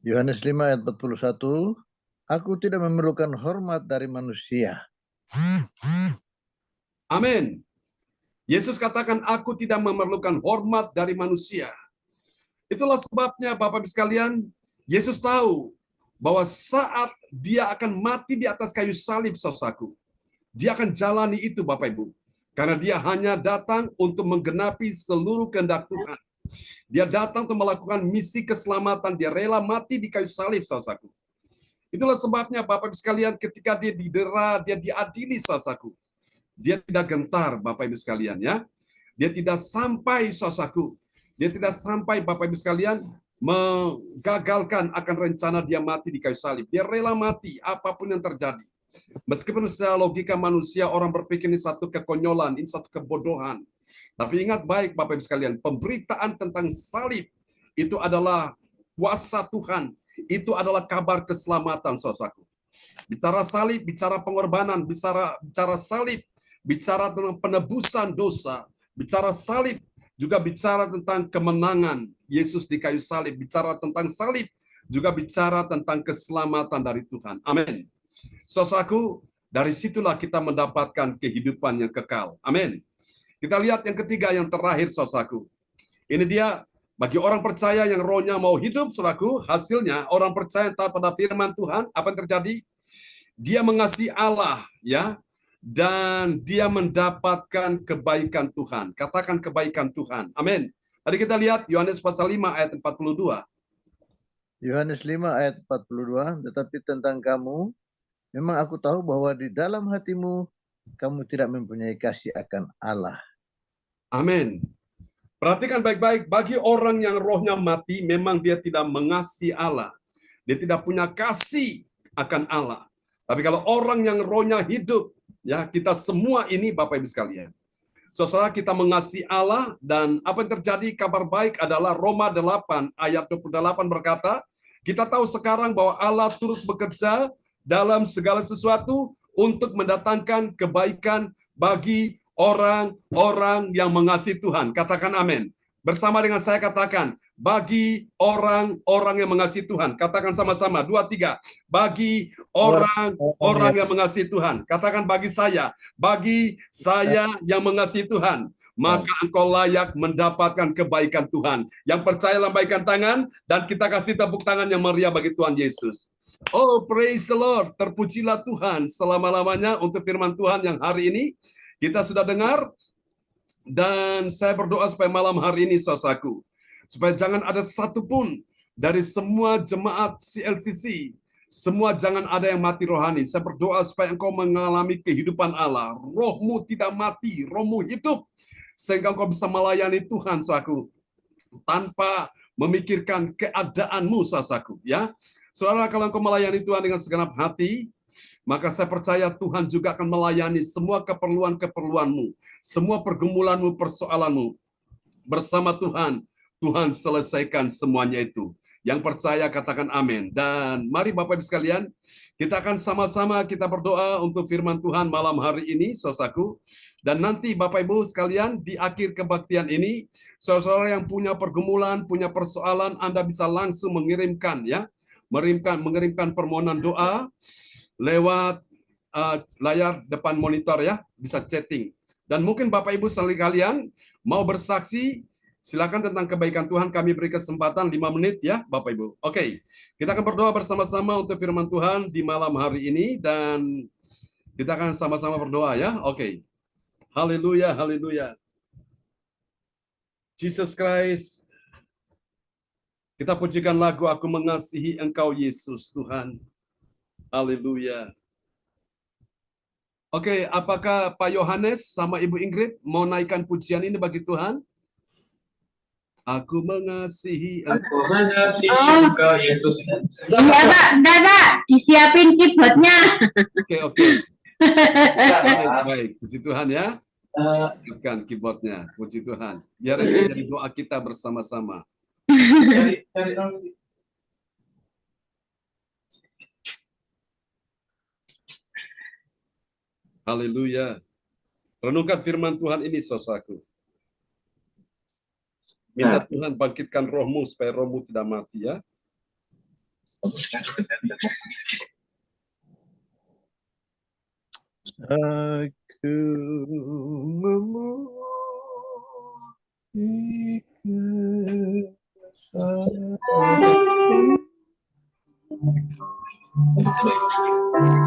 Yohanes 5 ayat 41, aku tidak memerlukan hormat dari manusia. Amin. Yesus katakan, aku tidak memerlukan hormat dari manusia. Itulah sebabnya Bapak Ibu sekalian, Yesus tahu bahwa saat dia akan mati di atas kayu salib, saudaraku, dia akan jalani itu, Bapak Ibu. Karena dia hanya datang untuk menggenapi seluruh kehendak Tuhan. Dia datang untuk melakukan misi keselamatan. Dia rela mati di kayu salib, saudaraku. Itulah sebabnya Bapak Ibu sekalian, ketika dia didera, dia diadili, saudaraku. Dia tidak gentar, Bapak Ibu sekalian, ya. Dia tidak sampai, saudaraku. Dia tidak sampai, Bapak Ibu sekalian, menggagalkan akan rencana dia mati di kayu salib. Dia rela mati apapun yang terjadi. Meskipun secara logika manusia orang berpikir ini satu kekonyolan, ini satu kebodohan. Tapi ingat baik Bapak Ibu sekalian, pemberitaan tentang salib itu adalah kuasa Tuhan. Itu adalah kabar keselamatan, saudaraku. Bicara salib, bicara pengorbanan, bicara salib, bicara tentang penebusan dosa, bicara salib, juga bicara tentang kemenangan Yesus di kayu salib, bicara tentang salib, juga bicara tentang keselamatan dari Tuhan. Amin. Saudaraku, dari situlah kita mendapatkan kehidupan yang kekal. Amin. Kita lihat yang ketiga, yang terakhir, saudaraku. Ini dia bagi orang percaya yang rohnya mau hidup, saudaraku, hasilnya orang percaya yang taat pada firman Tuhan, apa yang terjadi? Dia mengasihi Allah, ya, dan dia mendapatkan kebaikan Tuhan. Katakan kebaikan Tuhan. Amin. Tadi kita lihat Yohanes pasal 5 ayat 42. Yohanes 5 ayat 42, tetapi tentang kamu, memang aku tahu bahwa di dalam hatimu kamu tidak mempunyai kasih akan Allah. Amin. Perhatikan baik-baik, bagi orang yang rohnya mati, memang dia tidak mengasihi Allah. Dia tidak punya kasih akan Allah. Tapi kalau orang yang rohnya hidup, ya kita semua ini Bapak Ibu sekalian. Saudara, kita mengasihi Allah, dan apa yang terjadi, kabar baik adalah Roma 8 ayat 28 berkata, kita tahu sekarang bahwa Allah turut bekerja dalam segala sesuatu untuk mendatangkan kebaikan bagi orang-orang yang mengasihi Tuhan. Katakan amin. Bersama dengan saya katakan, bagi orang-orang yang mengasihi Tuhan. Katakan sama-sama, 2, 3. Bagi orang-orang yang mengasihi Tuhan. Katakan bagi saya yang mengasihi Tuhan. Maka engkau layak mendapatkan kebaikan Tuhan. Yang percaya lambaikan tangan, dan kita kasih tepuk tangan yang meriah bagi Tuhan Yesus. Oh, praise the Lord. Terpujilah Tuhan selama-lamanya untuk firman Tuhan yang hari ini kita sudah dengar. Dan saya berdoa supaya malam hari ini, saudaraku, supaya jangan ada satupun dari semua jemaat CLCC, semua jangan ada yang mati rohani. Saya berdoa supaya engkau mengalami kehidupan Allah. Rohmu tidak mati, rohmu hidup, sehingga engkau bisa melayani Tuhan, saudaraku, tanpa memikirkan keadaanmu, saudaraku. Ya, saudara, kalau engkau melayani Tuhan dengan segenap hati, maka saya percaya Tuhan juga akan melayani semua keperluan-keperluanmu, semua pergumulanmu, persoalanmu. Bersama Tuhan, Tuhan selesaikan semuanya itu. Yang percaya katakan amin. Dan mari Bapak Ibu sekalian, kita akan sama-sama kita berdoa untuk firman Tuhan malam hari ini, saudaraku. Dan nanti Bapak Ibu sekalian, di akhir kebaktian ini, saudara yang punya pergumulan, punya persoalan, Anda bisa langsung mengirimkan mengirimkan permohonan doa lewat layar depan monitor, ya, bisa chatting. Dan mungkin Bapak Ibu sekalian mau bersaksi, silakan tentang kebaikan Tuhan, kami beri kesempatan 5 menit, ya Bapak Ibu. Oke, kita akan berdoa bersama-sama untuk firman Tuhan di malam hari ini, dan kita akan sama-sama berdoa, ya. Oke. Haleluya, haleluya. Jesus Christ, kita pujikan lagu Aku Mengasihi Engkau Yesus Tuhan. Haleluya. Oke, apakah Pak Yohanes sama Ibu Ingrid mau naikkan pujian ini bagi Tuhan? Aku mengasihi Engkau Yesus. Iya Pak, bentar Pak, disiapin keyboardnya. Oke. Baik, puji Tuhan, ya. Siapkan keyboardnya, puji Tuhan. Biar ini jadi doa kita bersama-sama. Haleluya. Renungkan firman Tuhan ini, saudaraku. Minta Tuhan bangkitkan rohmu supaya rohmu tidak mati, ya. Aku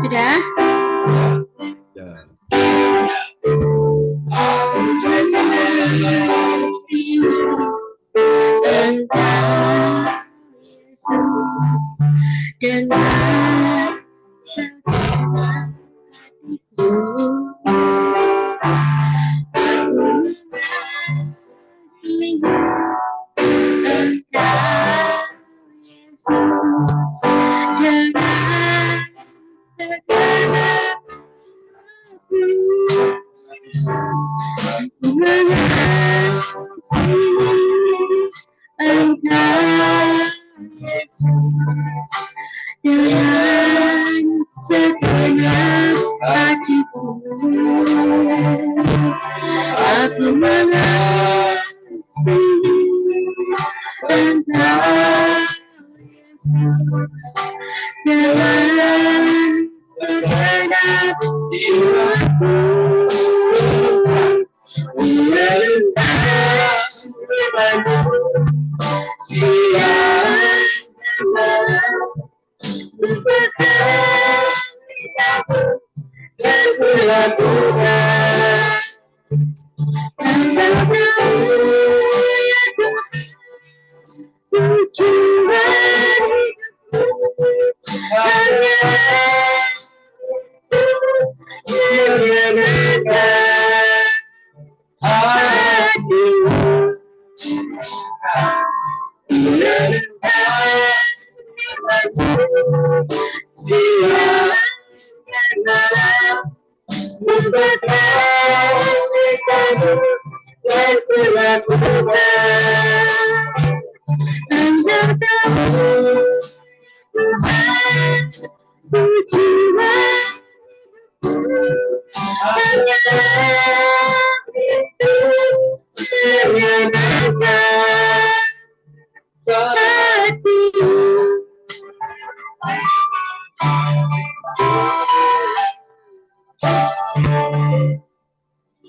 Sudah? Ya. Dengan segenap hatiku, aku mengasihi Engkau dengan segenap jiwaku. Aku mengasihi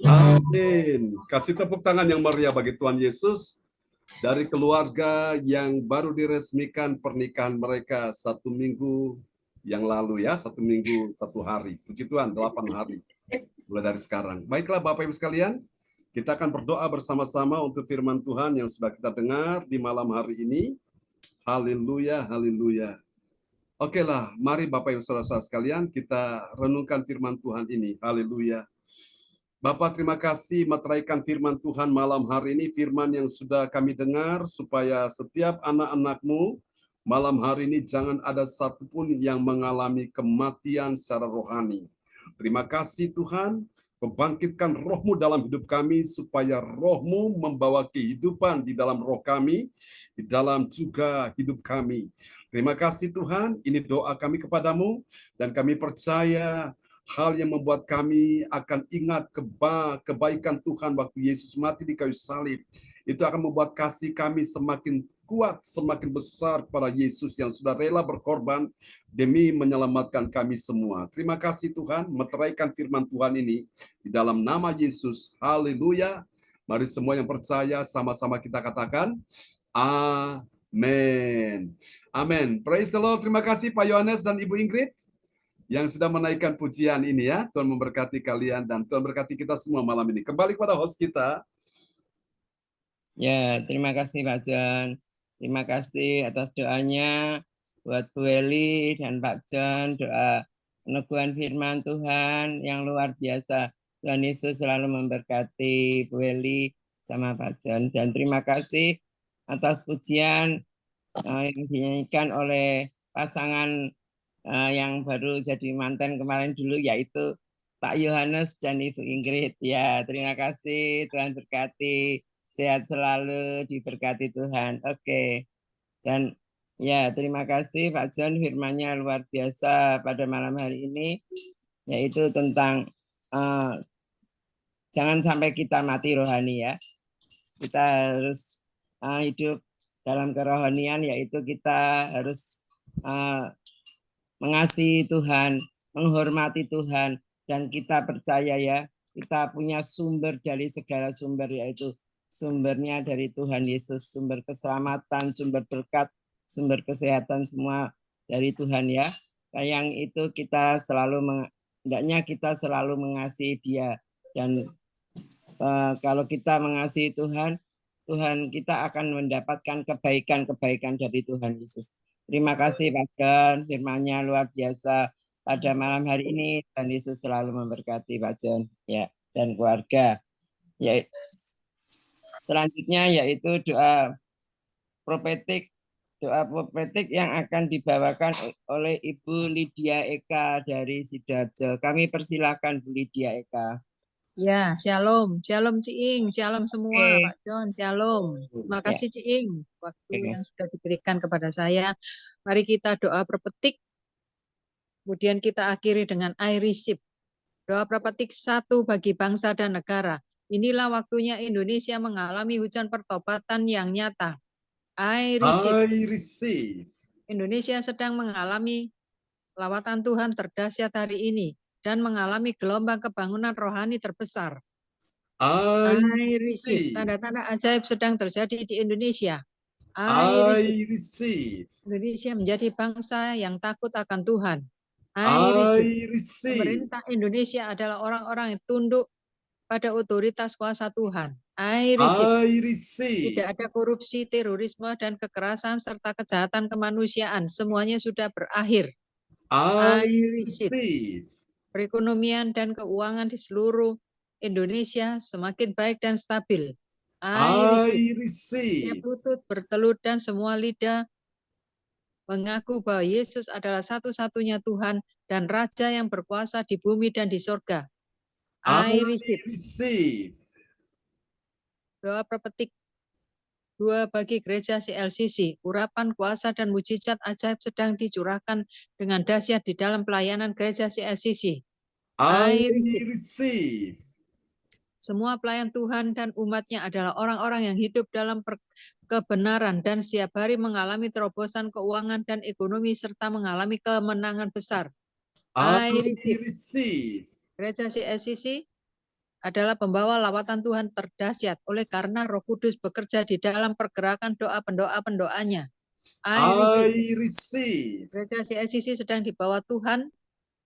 Amin. Kasih tepuk tangan yang meriah bagi Tuhan Yesus. Dari keluarga yang baru diresmikan pernikahan mereka 1 minggu yang lalu ya, 1 minggu 1 hari. Puji Tuhan, 8 hari. Mulai dari sekarang. Baiklah Bapak Ibu sekalian, kita akan berdoa bersama-sama untuk firman Tuhan yang sudah kita dengar di malam hari ini. Haleluya, haleluya. Oke lah, mari Bapak Ibu Saudara sekalian, kita renungkan firman Tuhan ini. Haleluya. Bapak, terima kasih meteraikan firman Tuhan malam hari ini, firman yang sudah kami dengar, supaya setiap anak-anak-Mu malam hari ini jangan ada satupun yang mengalami kematian secara rohani. Terima kasih Tuhan, membangkitkan roh-Mu dalam hidup kami, supaya roh-Mu membawa kehidupan di dalam roh kami, di dalam juga hidup kami. Terima kasih Tuhan, ini doa kami kepadamu, dan kami percaya hal yang membuat kami akan ingat kebaikan Tuhan waktu Yesus mati di kayu salib. Itu akan membuat kasih kami semakin kuat, semakin besar kepada Yesus yang sudah rela berkorban demi menyelamatkan kami semua. Terima kasih Tuhan, meteraikan firman Tuhan ini di dalam nama Yesus. Haleluya. Mari semua yang percaya sama-sama kita katakan, amin. Amin. Praise the Lord. Terima kasih Pak Yohanes dan Ibu Ingrid yang sudah menaikkan pujian ini ya. Tuhan memberkati kalian dan Tuhan berkati kita semua malam ini. Kembali kepada host kita. Ya, terima kasih Pak John. Terima kasih atas doanya buat Bu Eli dan Pak John. Doa peneguhan firman Tuhan yang luar biasa. Tuhan Yesus selalu memberkati Bu Eli sama Pak John. Dan terima kasih atas pujian yang dinyanyikan oleh pasangan yang baru jadi mantan kemarin dulu, yaitu Pak Yohanes dan Ibu Ingrid. Ya, terima kasih. Tuhan berkati. Sehat selalu, diberkati Tuhan. Oke. Dan ya, terima kasih Pak John, firman-Nya luar biasa pada malam hari ini, yaitu tentang jangan sampai kita mati rohani ya. Kita harus hidup dalam kerohanian, yaitu kita harus mengasihi Tuhan, menghormati Tuhan, dan kita percaya ya, kita punya sumber dari segala sumber, yaitu sumbernya dari Tuhan Yesus, sumber keselamatan, sumber berkat, sumber kesehatan, semua dari Tuhan ya. Yang itu kita selalu hendaknya kita selalu mengasihi Dia, dan kalau kita mengasihi Tuhan, Tuhan kita akan mendapatkan kebaikan-kebaikan dari Tuhan Yesus. Terima kasih Pak John, firman-Nya luar biasa pada malam hari ini. Tuhan Yesus selalu memberkati Pak John ya dan keluarga. Ya, selanjutnya yaitu doa profetik yang akan dibawakan oleh Ibu Lydia Eka dari Sidoarjo. Kami persilakan Bu Lydia Eka. Ya, shalom, shalom Ciing, shalom semua Pak John, shalom. Terima kasih Ciing waktu yang sudah diberikan kepada saya. Mari kita doa prophetik, kemudian kita akhiri dengan I receive. Doa prophetik 1 bagi bangsa dan negara. Inilah waktunya Indonesia mengalami hujan pertobatan yang nyata. I receive. Indonesia sedang mengalami lawatan Tuhan terdahsyat hari ini dan mengalami gelombang kebangunan rohani terbesar. I receive. Tanda-tanda ajaib sedang terjadi di Indonesia. I receive. Indonesia menjadi bangsa yang takut akan Tuhan. I receive. I receive. Pemerintah Indonesia adalah orang-orang yang tunduk pada otoritas kuasa Tuhan. I receive. I receive. Tidak ada korupsi, terorisme, dan kekerasan serta kejahatan kemanusiaan. Semuanya sudah berakhir. I receive. receive. Perekonomian dan keuangan di seluruh Indonesia semakin baik dan stabil. I receive. I receive. Setiap lutut bertelut dan semua lidah mengaku bahwa Yesus adalah satu-satunya Tuhan dan Raja yang berkuasa di bumi dan di sorga. I receive. Receive. Doa perpetik 2 bagi gereja CLCC. Urapan kuasa dan mujizat ajaib sedang dicurahkan dengan dahsyat di dalam pelayanan gereja CLCC. I receive. receive. Semua pelayan Tuhan dan umatnya adalah orang-orang yang hidup dalam kebenaran dan setiap hari mengalami terobosan keuangan dan ekonomi serta mengalami kemenangan besar. I receive. Gereja CLCC adalah pembawa lawatan Tuhan terdahsyat oleh karena Roh Kudus bekerja di dalam pergerakan doa pendoa-pendoanya. I receive. Gereja CLCC sedang dibawa Tuhan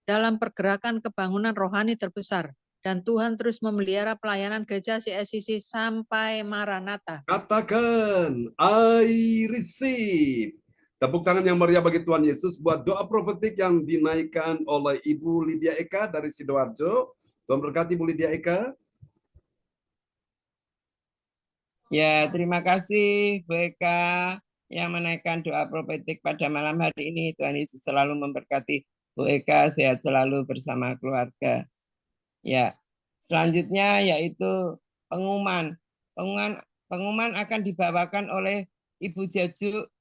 dalam pergerakan kebangunan rohani terbesar. Dan Tuhan terus memelihara pelayanan gereja CLCC sampai Maranatha. Katakan, I receive. Tepuk tangan yang meriah bagi Tuhan Yesus buat doa profetik yang dinaikkan oleh Ibu Lydia Eka dari Sidoarjo. Tuhan berkati Ibu Lydia Eka. Ya, terima kasih Bu Eka yang menaikkan doa profetik pada malam hari ini. Tuhan Yesus selalu memberkati Bu Eka, sehat selalu bersama keluarga. Ya, selanjutnya yaitu pengumuman. Pengumuman akan dibawakan oleh Ibu Jaju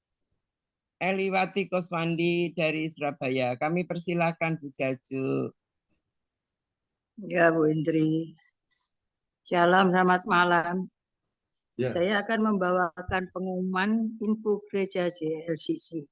Eliwati Koswandi dari Surabaya. Kami persilahkan Bu Jaju. Ya, Bu Indri. Shalom, selamat malam. Ya. Saya akan membawakan pengumuman info gereja CLCC.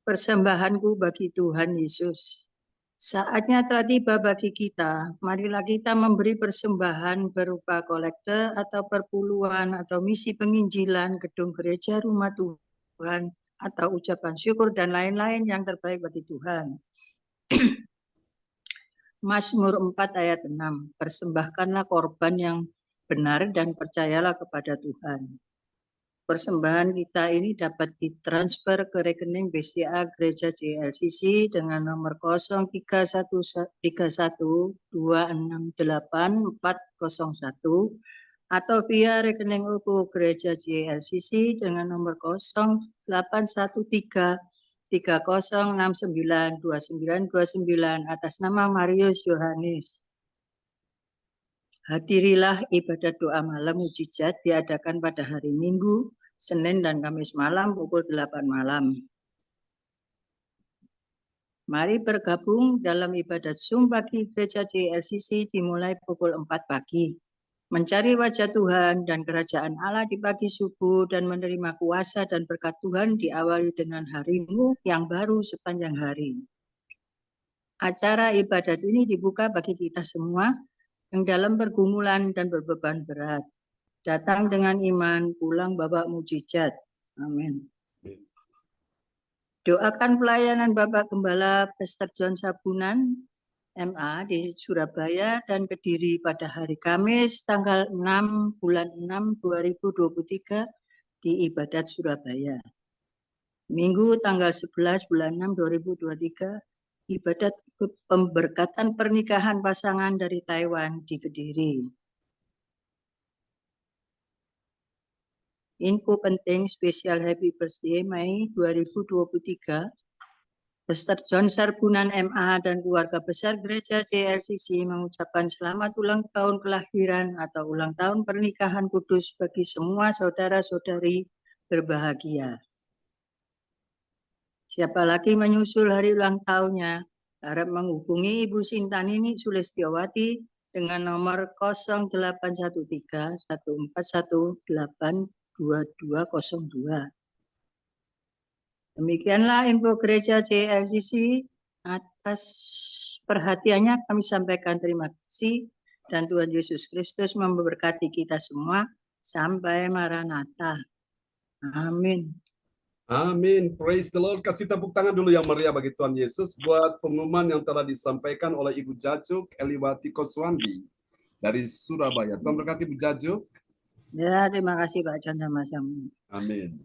Persembahanku bagi Tuhan Yesus. Saatnya telah tiba bagi kita. Marilah kita memberi persembahan berupa kolekte atau perpuluhan atau misi penginjilan gedung gereja rumah Tuhan atau ucapan syukur dan lain-lain yang terbaik bagi Tuhan. Mazmur 4 ayat 6. Persembahkanlah korban yang benar dan percayalah kepada Tuhan. Persembahan kita ini dapat ditransfer ke rekening BCA Gereja CLCC dengan nomor 031312684401 atau via rekening UKU Gereja CLCC dengan nomor 0813-30692929 atas nama Marius Yohanes. Hadirilah ibadat doa malam mujizat diadakan pada hari Minggu, Senin dan Kamis malam pukul 8 malam. Mari bergabung dalam ibadat Zoom pagi Gereja CLCC dimulai pukul 4 pagi. Mencari wajah Tuhan dan kerajaan Allah di pagi subuh dan menerima kuasa dan berkat Tuhan diawali dengan harimu yang baru sepanjang hari. Acara ibadat ini dibuka bagi kita semua yang dalam pergumulan dan berbeban berat. Datang dengan iman, pulang bawa mujizat. Amin. Doakan pelayanan Bapak Gembala Pastor John Sabunan, MA di Surabaya dan Kediri pada hari Kamis tanggal 6 bulan 6 2023 di Ibadat Surabaya. Minggu tanggal 11 bulan 6 2023 ibadat pemberkatan pernikahan pasangan dari Taiwan di Kediri. Info penting spesial Happy Birthday Mei 2023. Pastor John Sarbunan MA dan keluarga besar Gereja CLCC mengucapkan selamat ulang tahun kelahiran atau ulang tahun pernikahan kudus bagi semua saudara-saudari berbahagia. Siapa lagi menyusul hari ulang tahunnya, harap menghubungi Ibu Sintanini Sulistiawati dengan nomor 0813-141-82202. Demikianlah info gereja CLCC. Atas perhatiannya kami sampaikan terima kasih dan Tuhan Yesus Kristus memberkati kita semua sampai Maranatha. Amin. Amin. Praise the Lord. Kasih tepuk tangan dulu yang meriah bagi Tuhan Yesus buat pengumuman yang telah disampaikan oleh Ibu Jajuk Eliwati Koswandi dari Surabaya. Tuhan berkati Ibu Jajuk. Ya, terima kasih Pak John sama-sama. Amin.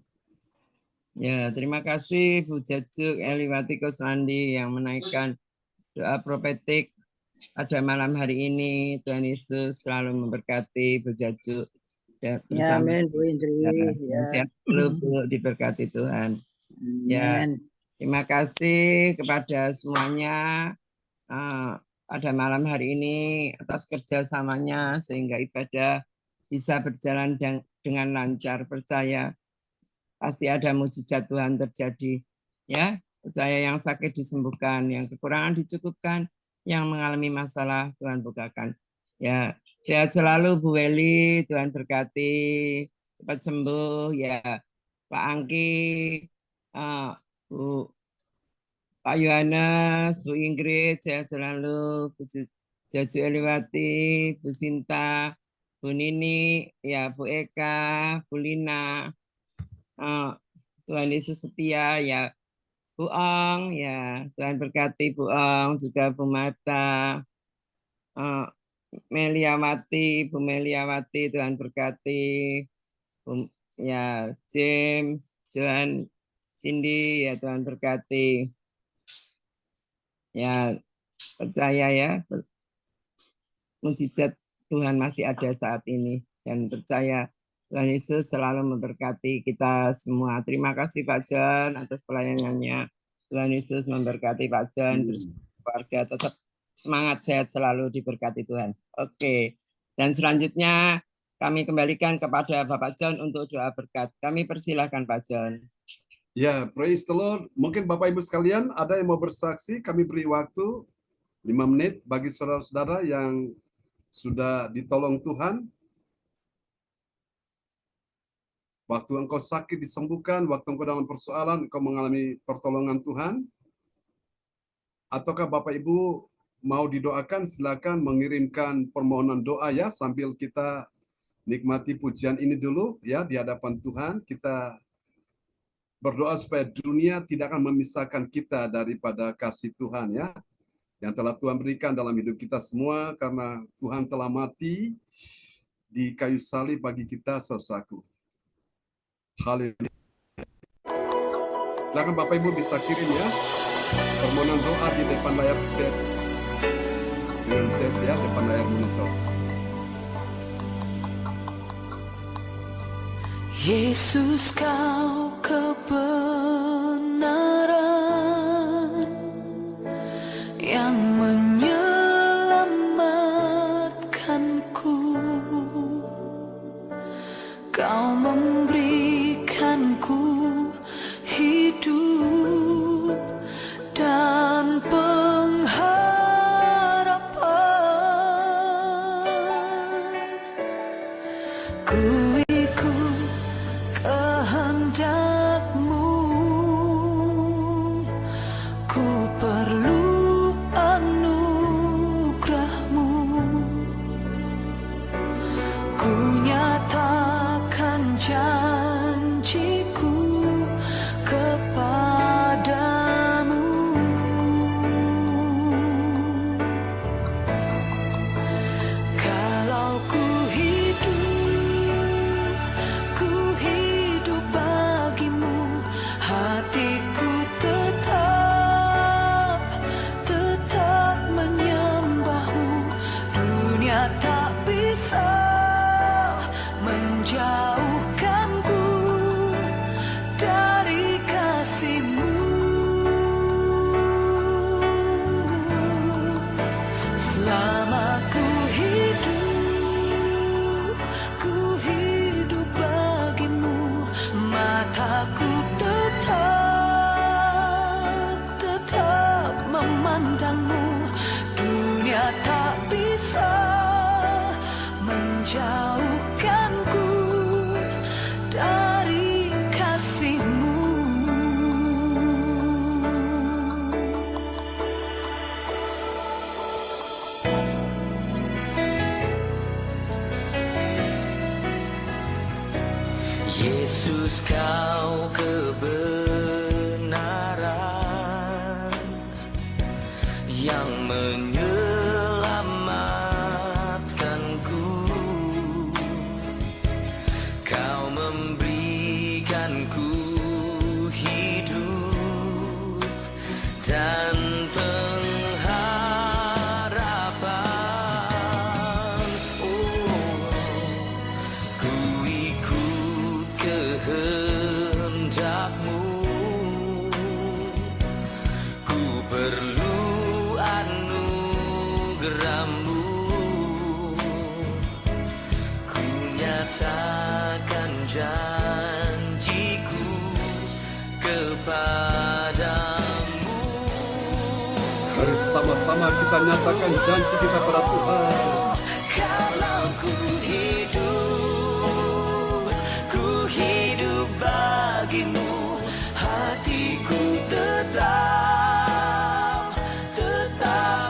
Ya, terima kasih Bu Jajuk Eliwati Koswandi yang menaikkan doa profetik pada malam hari ini. Tuhan Yesus selalu memberkati Bu Jajuk. Ya, Bersama amin Bu Indri. Ya. sehat dulu Bu, diberkati Tuhan. Ya, Amin. terima kasih kepada semuanya pada malam hari ini atas kerjasamanya sehingga ibadah bisa berjalan dengan lancar. Percaya pasti ada mujizat Tuhan terjadi. Ya, percaya yang sakit disembuhkan, yang kekurangan dicukupkan, yang mengalami masalah Tuhan bukakan. Ya, sehat selalu Bu Weli, Tuhan berkati, cepat sembuh ya. Pak Angki, Bu Pak Yohanes, Bu Ingrid, sehat selalu, Bu Jaju Eliwati, Bu Sinta, Bu Nini, ya Bu Eka, Bu Lina, Tuhan Yesus setia ya, Bu Ong, ya Tuhan berkati Bu Ong, juga Bu Mata, Meliawati, Bu Meliawati, Tuhan berkati, ya James, Johan, Cindy, ya Tuhan berkati. Ya percaya ya, mujizat Tuhan masih ada saat ini dan percaya Tuhan Yesus selalu memberkati kita semua. Terima kasih Pak John atas pelayanannya. Tuhan Yesus memberkati Pak John bersama keluarga. Tetap semangat, sehat selalu, diberkati Tuhan. Oke. Dan selanjutnya kami kembalikan kepada Bapak John untuk doa berkat. Kami persilahkan Pak John. Ya, praise the Lord. Mungkin Bapak Ibu sekalian ada yang mau bersaksi, kami beri waktu 5 menit bagi saudara-saudara yang sudah ditolong Tuhan. Waktu engkau sakit disembuhkan, waktu engkau dalam persoalan, engkau mengalami pertolongan Tuhan. Ataukah Bapak Ibu mau didoakan, silakan mengirimkan permohonan doa ya, sambil kita nikmati pujian ini dulu ya di hadapan Tuhan. Kita berdoa supaya dunia tidak akan memisahkan kita daripada kasih Tuhan ya, yang telah Tuhan berikan dalam hidup kita semua, karena Tuhan telah mati di kayu salib bagi kita saudaraku. Haleluya. Silakan Bapak Ibu bisa kirim ya permohonan doa di depan layar chat, dengan chat ya, depan layar monitor. Yesus, kau kebenaran yang menyelamatkanku. Kau memberikanku hidup dan pengharapan. Ku ikut kehendak-Mu, ku perlu anugerah-Mu. Ku nyatakan janjiku kepadamu. Kalau ku hidup bagimu, hatiku tetap menyembah-Mu. Dunia tak bisa menjauhkanku dari kasih-Mu. Selama ku hidup bagimu, mataku tetap memandang-Mu. Dunia tak bisa menjauhkanku dari kasih-Mu. Yesus, kau akan ku hidup dan pengharapan. Oh, ku ikut kehendak-Mu, ku perlu anugerah-Mu, ku nyatakan janjiku kepadamu. Mari sama-sama kita nyatakan janji kita pada Tuhan. Kalau ku hidup bagimu, hatiku tetap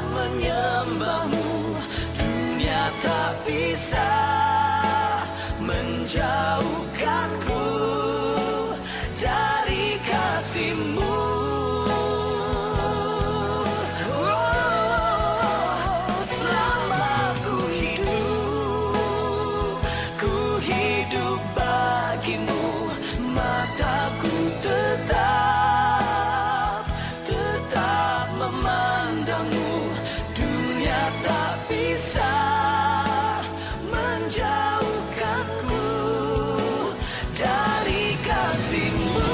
menyembah-Mu. Dunia tak bisa menjauhkanku dari kasih-Mu. Selama ku hidup bagimu, mataku tetap memandang-Mu. Dunia tak bisa menjauhkanku dari kasih-Mu.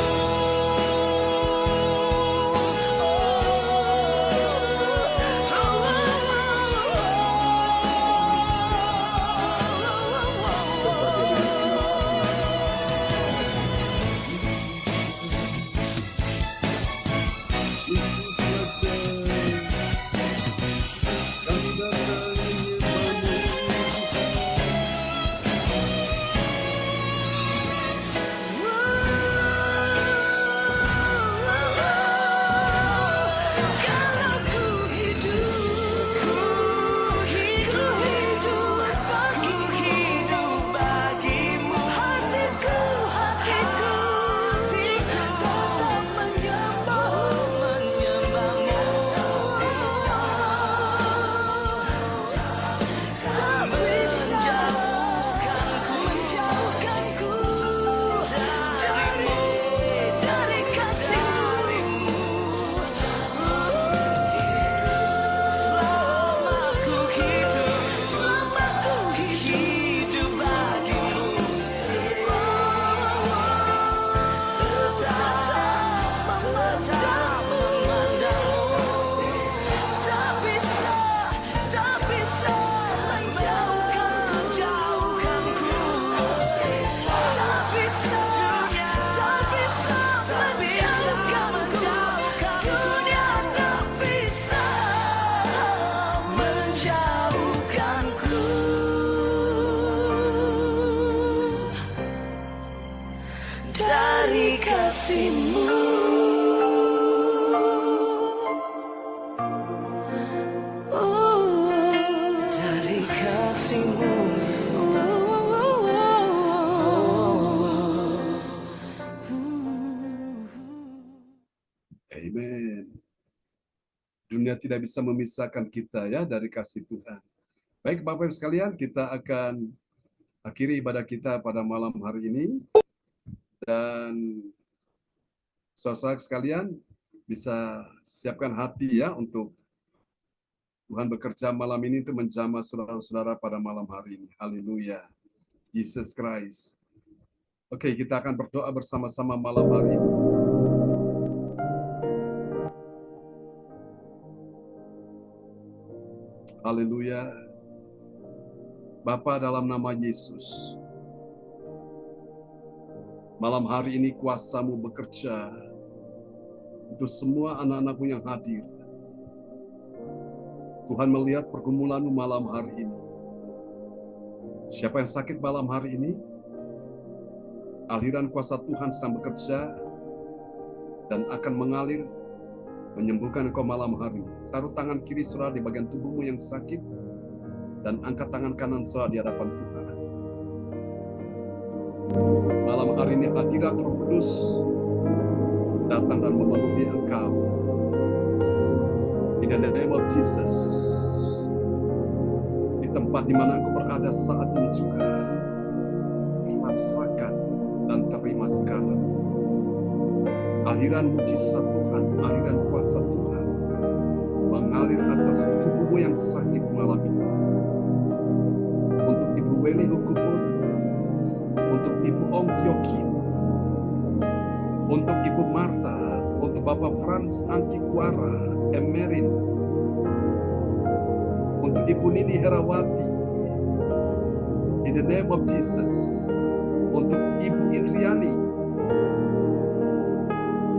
Dari kasih-Mu. Dari kasih-Mu. Amen. Dunia tidak bisa memisahkan kita ya dari kasih Tuhan. Baik Bapak Ibu sekalian, kita akan akhiri ibadah kita pada malam hari ini. Dan saudara sekalian bisa siapkan hati ya untuk Tuhan bekerja malam ini untuk menjamah saudara-saudara pada malam hari ini. Haleluya. Jesus Christ. Oke, kita akan berdoa bersama-sama malam hari ini. Haleluya. Bapa, dalam nama Yesus, malam hari ini kuasa-Mu bekerja untuk semua anak-anak-Mu yang hadir. Tuhan melihat pergumulan-Mu malam hari ini. Siapa yang sakit malam hari ini? Aliran kuasa Tuhan sedang bekerja dan akan mengalir menyembuhkan engkau malam hari ini. Taruh tangan kiri saudara di bagian tubuhmu yang sakit dan angkat tangan kanan saudara di hadapan Tuhan. Malam hari ini hadirat Roh Kudus datang dan memenuhi engkau. In the name of Jesus. Di tempat di mana engkau berada saat ini juga, rasakan dan terima sekarang aliran mujizat Tuhan, aliran kuasa Tuhan mengalir atas tubuhmu yang sakit malam ini. Untuk Ibu Weli Hukupun, untuk Ibu Ong Kyokim, untuk Ibu Marta, untuk Bapak Frans Angki Kuara, Emerin, untuk Ibu Nini Herawati, in the name of Jesus, untuk Ibu Indriani,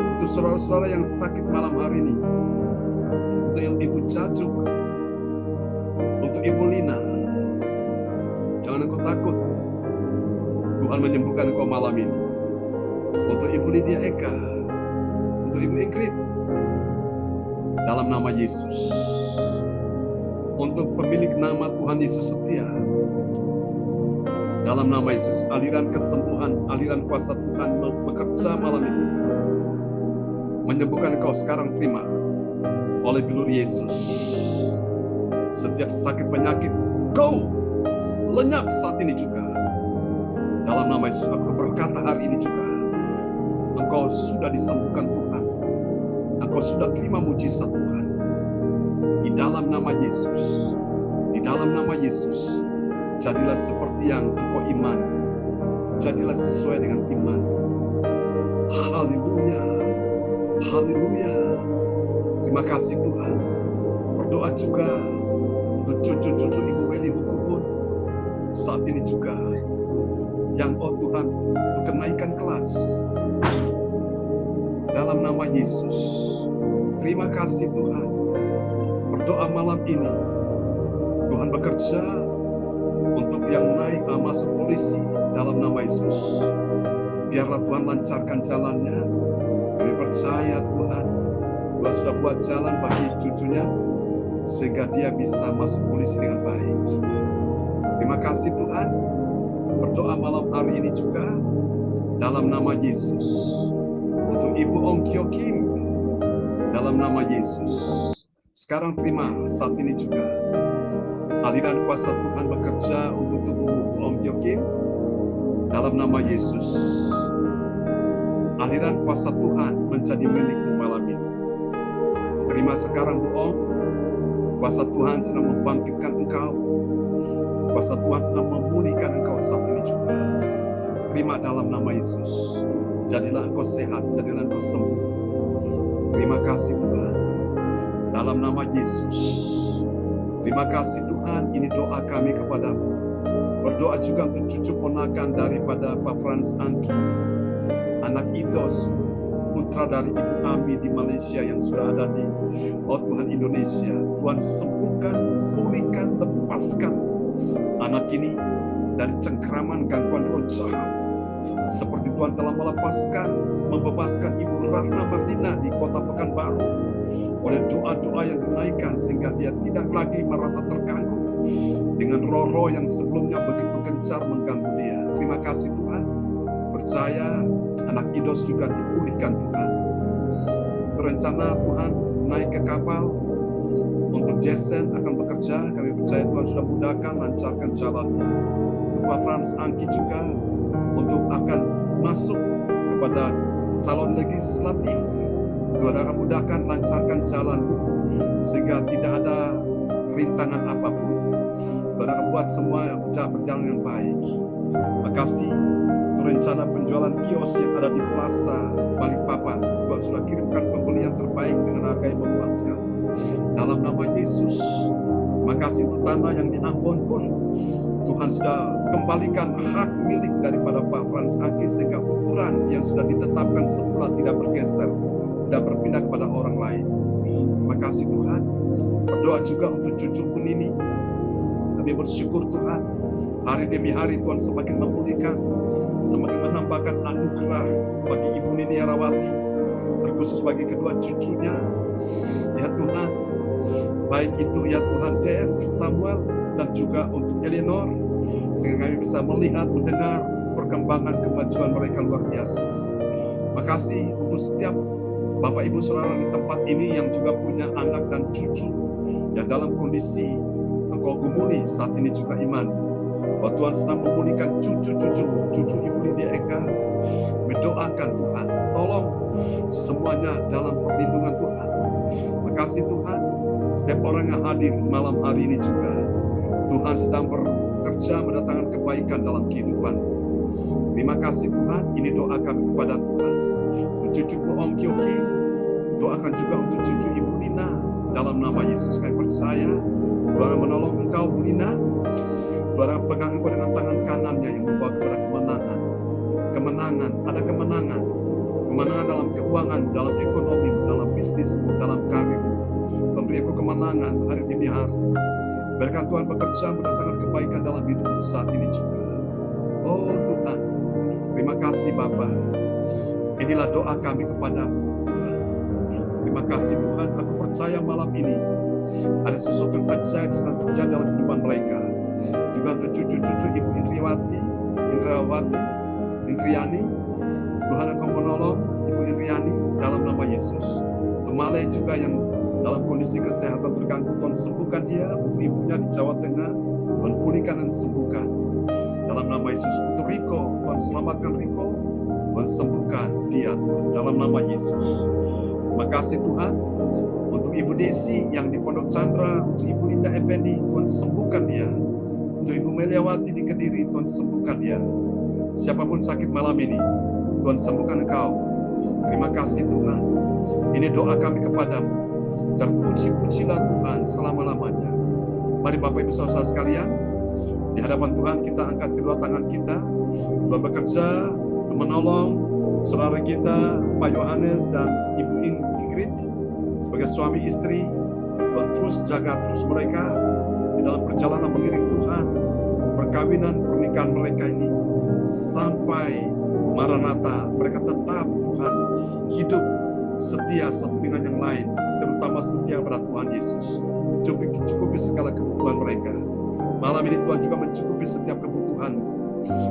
untuk saudara-saudara yang sakit malam hari ini, untuk yang Ibu Cajuk, untuk Ibu Lina, jangan engkau takut, Tuhan menyembuhkan engkau malam ini. Untuk Ibu Lydia Eka, untuk Ibu Ingrid, dalam nama Yesus. Untuk pemilik nama Tuhan Yesus Setia, dalam nama Yesus, aliran kesembuhan, aliran kuasa Tuhan bekerja malam ini. Menyembuhkan engkau sekarang, terima oleh bilur Yesus. Setiap sakit penyakit, go lenyap saat ini juga. Dalam nama Yesus, aku berkata hari ini juga, engkau sudah disembuhkan Tuhan. Engkau sudah terima mujizat Tuhan. Di dalam nama Yesus, di dalam nama Yesus, jadilah seperti yang engkau imani. Jadilah sesuai dengan iman. Haleluya, haleluya. Terima kasih Tuhan. Berdoa juga untuk cucu-cucu Ibu Weli Hukupun saat ini juga, yang Tuhan untuk kenaikan kelas. Dalam nama Yesus, terima kasih Tuhan. Berdoa malam ini, Tuhan bekerja untuk yang naik masuk polisi dalam nama Yesus. Biarlah Tuhan lancarkan jalannya. Kami percaya Tuhan sudah buat jalan bagi cucunya sehingga dia bisa masuk polisi dengan baik. Terima kasih Tuhan. Berdoa malam hari ini juga dalam nama Yesus. Untuk Ibu Ong Kyokim, dalam nama Yesus. Sekarang terima saat ini juga aliran kuasa Tuhan bekerja untuk tubuh Ong Kyokim dalam nama Yesus. Aliran kuasa Tuhan menjadi milikmu malam ini. Terima sekarang Bu Ong. Kuasa Tuhan sedang membangkitkan engkau. Kuasa Tuhan sedang memulihkan engkau saat ini juga. Terima dalam nama Yesus. Jadilah engkau sehat, jadilah engkau sembuh. Terima kasih Tuhan. Dalam nama Yesus. Terima kasih Tuhan, ini doa kami kepadamu. Berdoa juga untuk cucu ponakan daripada Pak Frans Angki, anak Idos, putra dari Ibu Ami di Malaysia yang sudah ada di Tuhan Indonesia. Tuhan sembuhkan, pulihkan, lepaskan anak ini dari cengkraman gangguan roh jahat. Seperti Tuhan telah melepaskan, membebaskan Ibu Rahna Marlina di Kota Pekanbaru oleh doa-doa yang dinaikkan sehingga dia tidak lagi merasa terganggu dengan roh-roh yang sebelumnya begitu gencar mengganggu dia. Terima kasih Tuhan. Percaya anak Idos juga dipulihkan Tuhan. Berencana Tuhan naik ke kapal untuk Jason akan bekerja. Kami percaya Tuhan sudah mudahkan, lancarkan jalannya. Pak Frans Angki juga untuk akan masuk kepada calon legislatif. Tuhan akan mudahkan, lancarkan jalan sehingga tidak ada rintangan apapun. Tuhan akan buat semua berjalan dengan baik. Terima kasih. Rencana penjualan kios yang ada di Plaza Balikpapan, Tuhan sudah kirimkan pembelian terbaik dengan harga yang memuaskan. Dalam nama Yesus. Terima kasih untuk tanah yang di Ambon pun Tuhan sudah kembalikan hak milik daripada Pak Frans Angki sehingga ukuran yang sudah ditetapkan semula tidak bergeser, tidak berpindah kepada orang lain. Terima kasih Tuhan. Berdoa juga untuk cucuku Nini. Kami bersyukur Tuhan, hari demi hari Tuhan semakin memulihkan, semakin menambahkan anugerah bagi Ibu Nini Herawati, terkhusus bagi kedua cucunya. Ya Tuhan, baik itu ya Tuhan Dev, Samuel, dan juga untuk Eleanor, sehingga kami bisa melihat, mendengar perkembangan kemajuan mereka luar biasa. Makasih untuk setiap Bapak Ibu Saudara di tempat ini yang juga punya anak dan cucu yang dalam kondisi engkau gumuli saat ini juga imani. Bahwa Tuhan sedang memulihkan cucu-cucu Ibu Lydia Eka. Mendoakan Tuhan, tolong Semuanya dalam perlindungan Tuhan. Makasih Tuhan, setiap orang yang hadir malam hari ini juga, Tuhan sedang bekerja mendatangkan kebaikan dalam kehidupan. Terima kasih Tuhan, ini doa kami kepada Tuhan. Untuk cucuku Om Kyoki, doakan juga untuk cucu Ibu Lina. Dalam nama Yesus kami percaya, Tuhan menolong engkau Bu Lina. Tuhan pegang engkau dengan tangan kanannya yang membawa kepada kemenangan. Kemenangan, ada kemenangan. Kemenangan dalam keuangan, dalam ekonomi, dalam bisnismu, dalam karirmu. Memberi engkau kemenangan hari demi hari. Biarkan Tuhan bekerja mendatangkan kebaikan dalam hidup saat ini juga. Oh Tuhan, terima kasih Bapa. Inilah doa kami kepadamu Tuhan. Terima kasih Tuhan, aku percaya malam ini ada sesuatu yang ajaib sedang terjadi dalam kehidupan mereka. Juga untuk cucu-cucu Ibu Indriani, Tuhan engkau menolong Ibu Indriani dalam nama Yesus. Temale juga yang dalam kondisi kesehatan terganggu, Tuhan sembuhkan dia. Untuk ibunya di Jawa Tengah, Tuhan pulihkan dan sembuhkan dalam nama Yesus. Untuk Riko, Tuhan selamatkan Riko, Tuhan sembuhkan dia Tuhan dalam nama Yesus. Terima kasih Tuhan untuk Ibu Desi yang di Pondok Chandra, untuk Ibu Linda Effendi, Tuhan sembuhkan dia. Untuk Ibu Meliawati di Kediri, Tuhan sembuhkan dia. Siapapun sakit malam ini, Tuhan sembuhkan engkau. Terima kasih Tuhan. Ini doa kami kepadamu. Terpuji-pujilah Tuhan selama-lamanya. Mari Bapak Ibu Saudara sekalian, di hadapan Tuhan kita angkat kedua tangan kita. Tuhan bekerja menolong saudara kita Pak Yohanes dan Ibu Ingrid sebagai suami istri. Tuhan terus jaga terus mereka di dalam perjalanan mengiring Tuhan, perkawinan pernikahan mereka ini sampai Maranatha. Mereka tetap Tuhan hidup setia satu dengan yang lain, terutama setia pada Tuhan Yesus. Cukupi segala kebutuhan mereka. Malam ini Tuhan juga mencukupi setiap kebutuhanmu.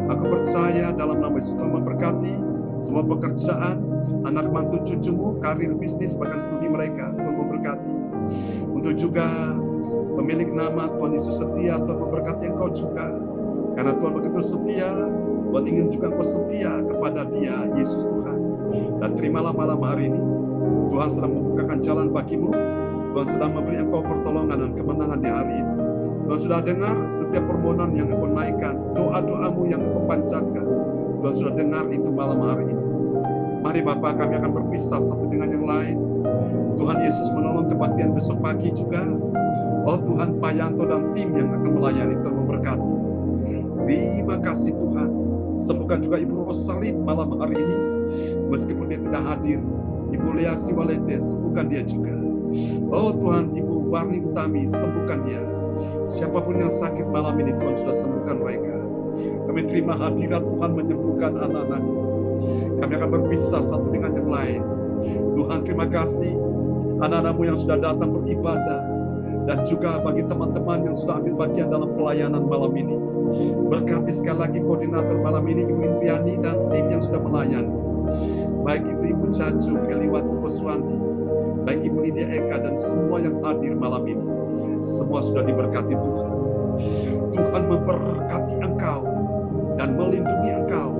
Aku percaya dalam nama Yesus Tuhan memberkati semua pekerjaan, anak mantu cucumu, karir, bisnis, bahkan studi mereka. Tuhan memberkati. Untuk juga pemilik nama Tuhan Yesus setia, Tuhan memberkati engkau juga. Karena Tuhan begitu setia, Tuhan ingin juga engkau setia kepada dia, Yesus Tuhan. Dan terimalah malam hari ini, Tuhan sedang membukakan jalan bagimu. Tuhan sedang memberi engkau pertolongan dan kemenangan di hari ini. Tuhan sudah dengar setiap permohonan yang engkau naikkan, doa-doamu yang engkau panjatkan. Tuhan sudah dengar itu malam hari ini. Mari Bapak, kami akan berpisah satu dengan yang lain. Tuhan Yesus menolong kebaktian besok pagi juga. Oh Tuhan, Pak Yanto dan tim yang akan melayani Tuhan memberkati. Terima kasih Tuhan. Sembuhkan juga Ibu Rosalin malam hari ini. Meskipun dia tidak hadir, Ibu Lea Siwalete, sembuhkan dia juga. Oh Tuhan, Ibu Warni Utami, sembuhkan dia. Siapapun yang sakit malam ini, Tuhan sudah sembuhkan mereka. Kami terima hadirat Tuhan menyembuhkan anak-anak-Mu. Kami akan berpisah satu dengan yang lain. Tuhan, terima kasih anak-anak-Mu yang sudah datang beribadah, dan juga bagi teman-teman yang sudah ambil bagian dalam pelayanan malam ini. Berkati sekali lagi koordinator malam ini, Ibu Indriani dan tim yang sudah melayani. Baik itu Ibu Cacu, Eliwati Koswanti, baik Ibu Lydia Eka dan semua yang hadir malam ini. Semua sudah diberkati Tuhan. Tuhan memberkati engkau dan melindungi engkau.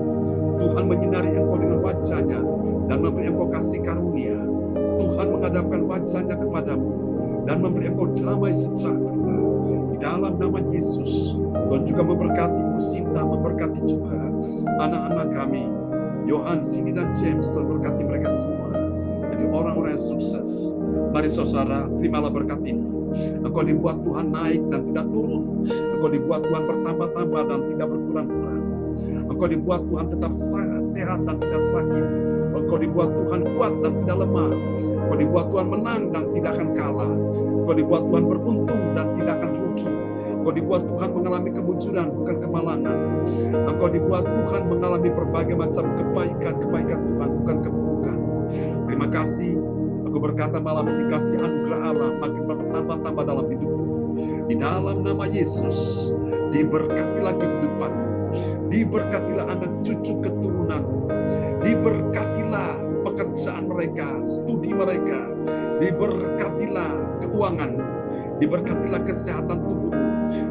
Tuhan menyinari engkau dengan wajah-Nya dan memberi engkau kasih karunia. Tuhan menghadapkan wajah-Nya kepadamu dan memberi engkau damai sejahtera. Di dalam nama Yesus, Tuhan juga memberkati Ibu Sinta, memberkati juga anak-anak kami, Yohan, Sini, dan James. Tuhan berkati mereka semua jadi orang-orang yang sukses. Mari saudara, terimalah berkat ini. Engkau dibuat Tuhan naik dan tidak turun. Engkau dibuat Tuhan bertambah-tambah dan tidak berkurang-kurang. Engkau dibuat Tuhan tetap sehat dan tidak sakit. Engkau dibuat Tuhan kuat dan tidak lemah. Engkau dibuat Tuhan menang dan tidak akan kalah. Engkau dibuat Tuhan beruntung dan tidak akan rugi. Engkau dibuat Tuhan mengalami kemunculan, bukan kemalangan. Engkau dibuat Tuhan mengalami berbagai macam kebaikan Tuhan, bukan keburukan. Terima kasih. Aku berkata malam ini kasih anugerah Allah makin bertambah-tambah dalam hidupmu. Di dalam nama Yesus, diberkatilah kehidupanmu. Diberkatilah anak cucu keturunanmu. Diberkatilah pekerjaan mereka, studi mereka. Diberkatilah keuanganmu. Diberkatilah kesehatan tubuhmu.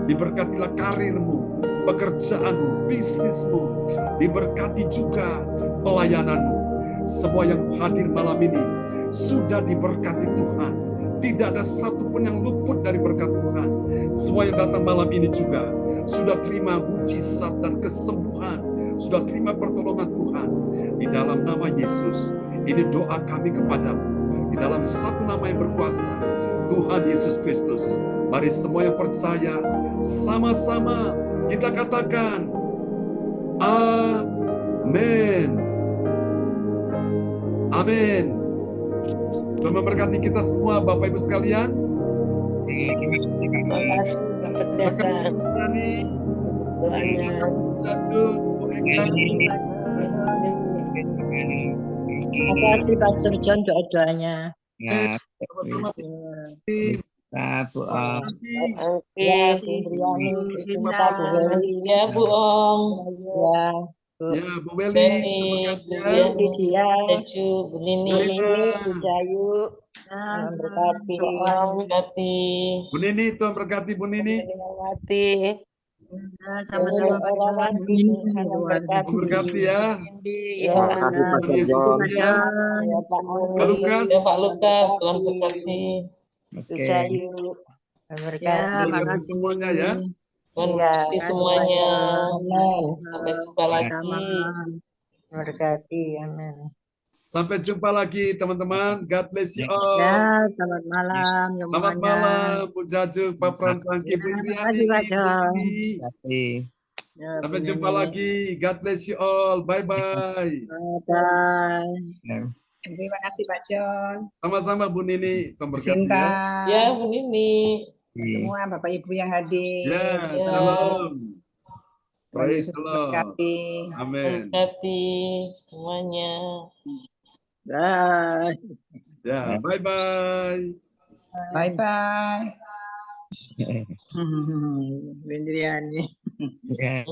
Diberkatilah karirmu, pekerjaanmu, bisnismu. Diberkati juga pelayananmu. Semua yang hadir malam ini sudah diberkati Tuhan. Tidak ada satupun yang luput dari berkat Tuhan. Semua yang datang malam ini juga sudah terima mujizat dan kesembuhan, sudah terima pertolongan Tuhan. Di dalam nama Yesus, ini doa kami kepadamu. Di dalam satu nama yang berkuasa, Tuhan Yesus Kristus. Mari semua yang percaya, sama-sama kita katakan, amin. Amin. Tuhan memberkati kita semua, Bapak Ibu sekalian. Terima kasih Bapak Pendeta. Doanya. Terima kasih Pastor John doa-doanya. Ya, Bu Om. Oke, terima kasih ya Bu Om. Ya, Bu Weli, Bu Nini, Bu Jayu, berkati Bu Om, berkati. Bu Nini, Tuhan berkati Bu Nini. Berkati. Sama-sama Pak John. Tuhan berkati ya. Ya, Pak Lukas. Pak Lukas, Tuhan berkati. Bu Jayu. Ya, makasih semuanya ya. Tuhan berkati semuanya. Sampai jumpa lagi. Berkati, amin. Sampai jumpa lagi teman-teman. God bless you all. Ya, selamat malam Selamat malam, Bu Jaju, Pak Frans Angki, Bu Terima kasih Pak John. Sampai jumpa lagi. God bless you all. Bye-bye. Bye-bye. Terima kasih Pak John. Sama-sama Bu Nini. Tuhan berkati Sinta. Ya, Bu Nini. Semua Bapak Ibu yang hadir. Ya, shalom. Praise the Lord. Amin. Berkati semuanya. Bye. Ya, bye-bye. Bye-bye. Bendriani.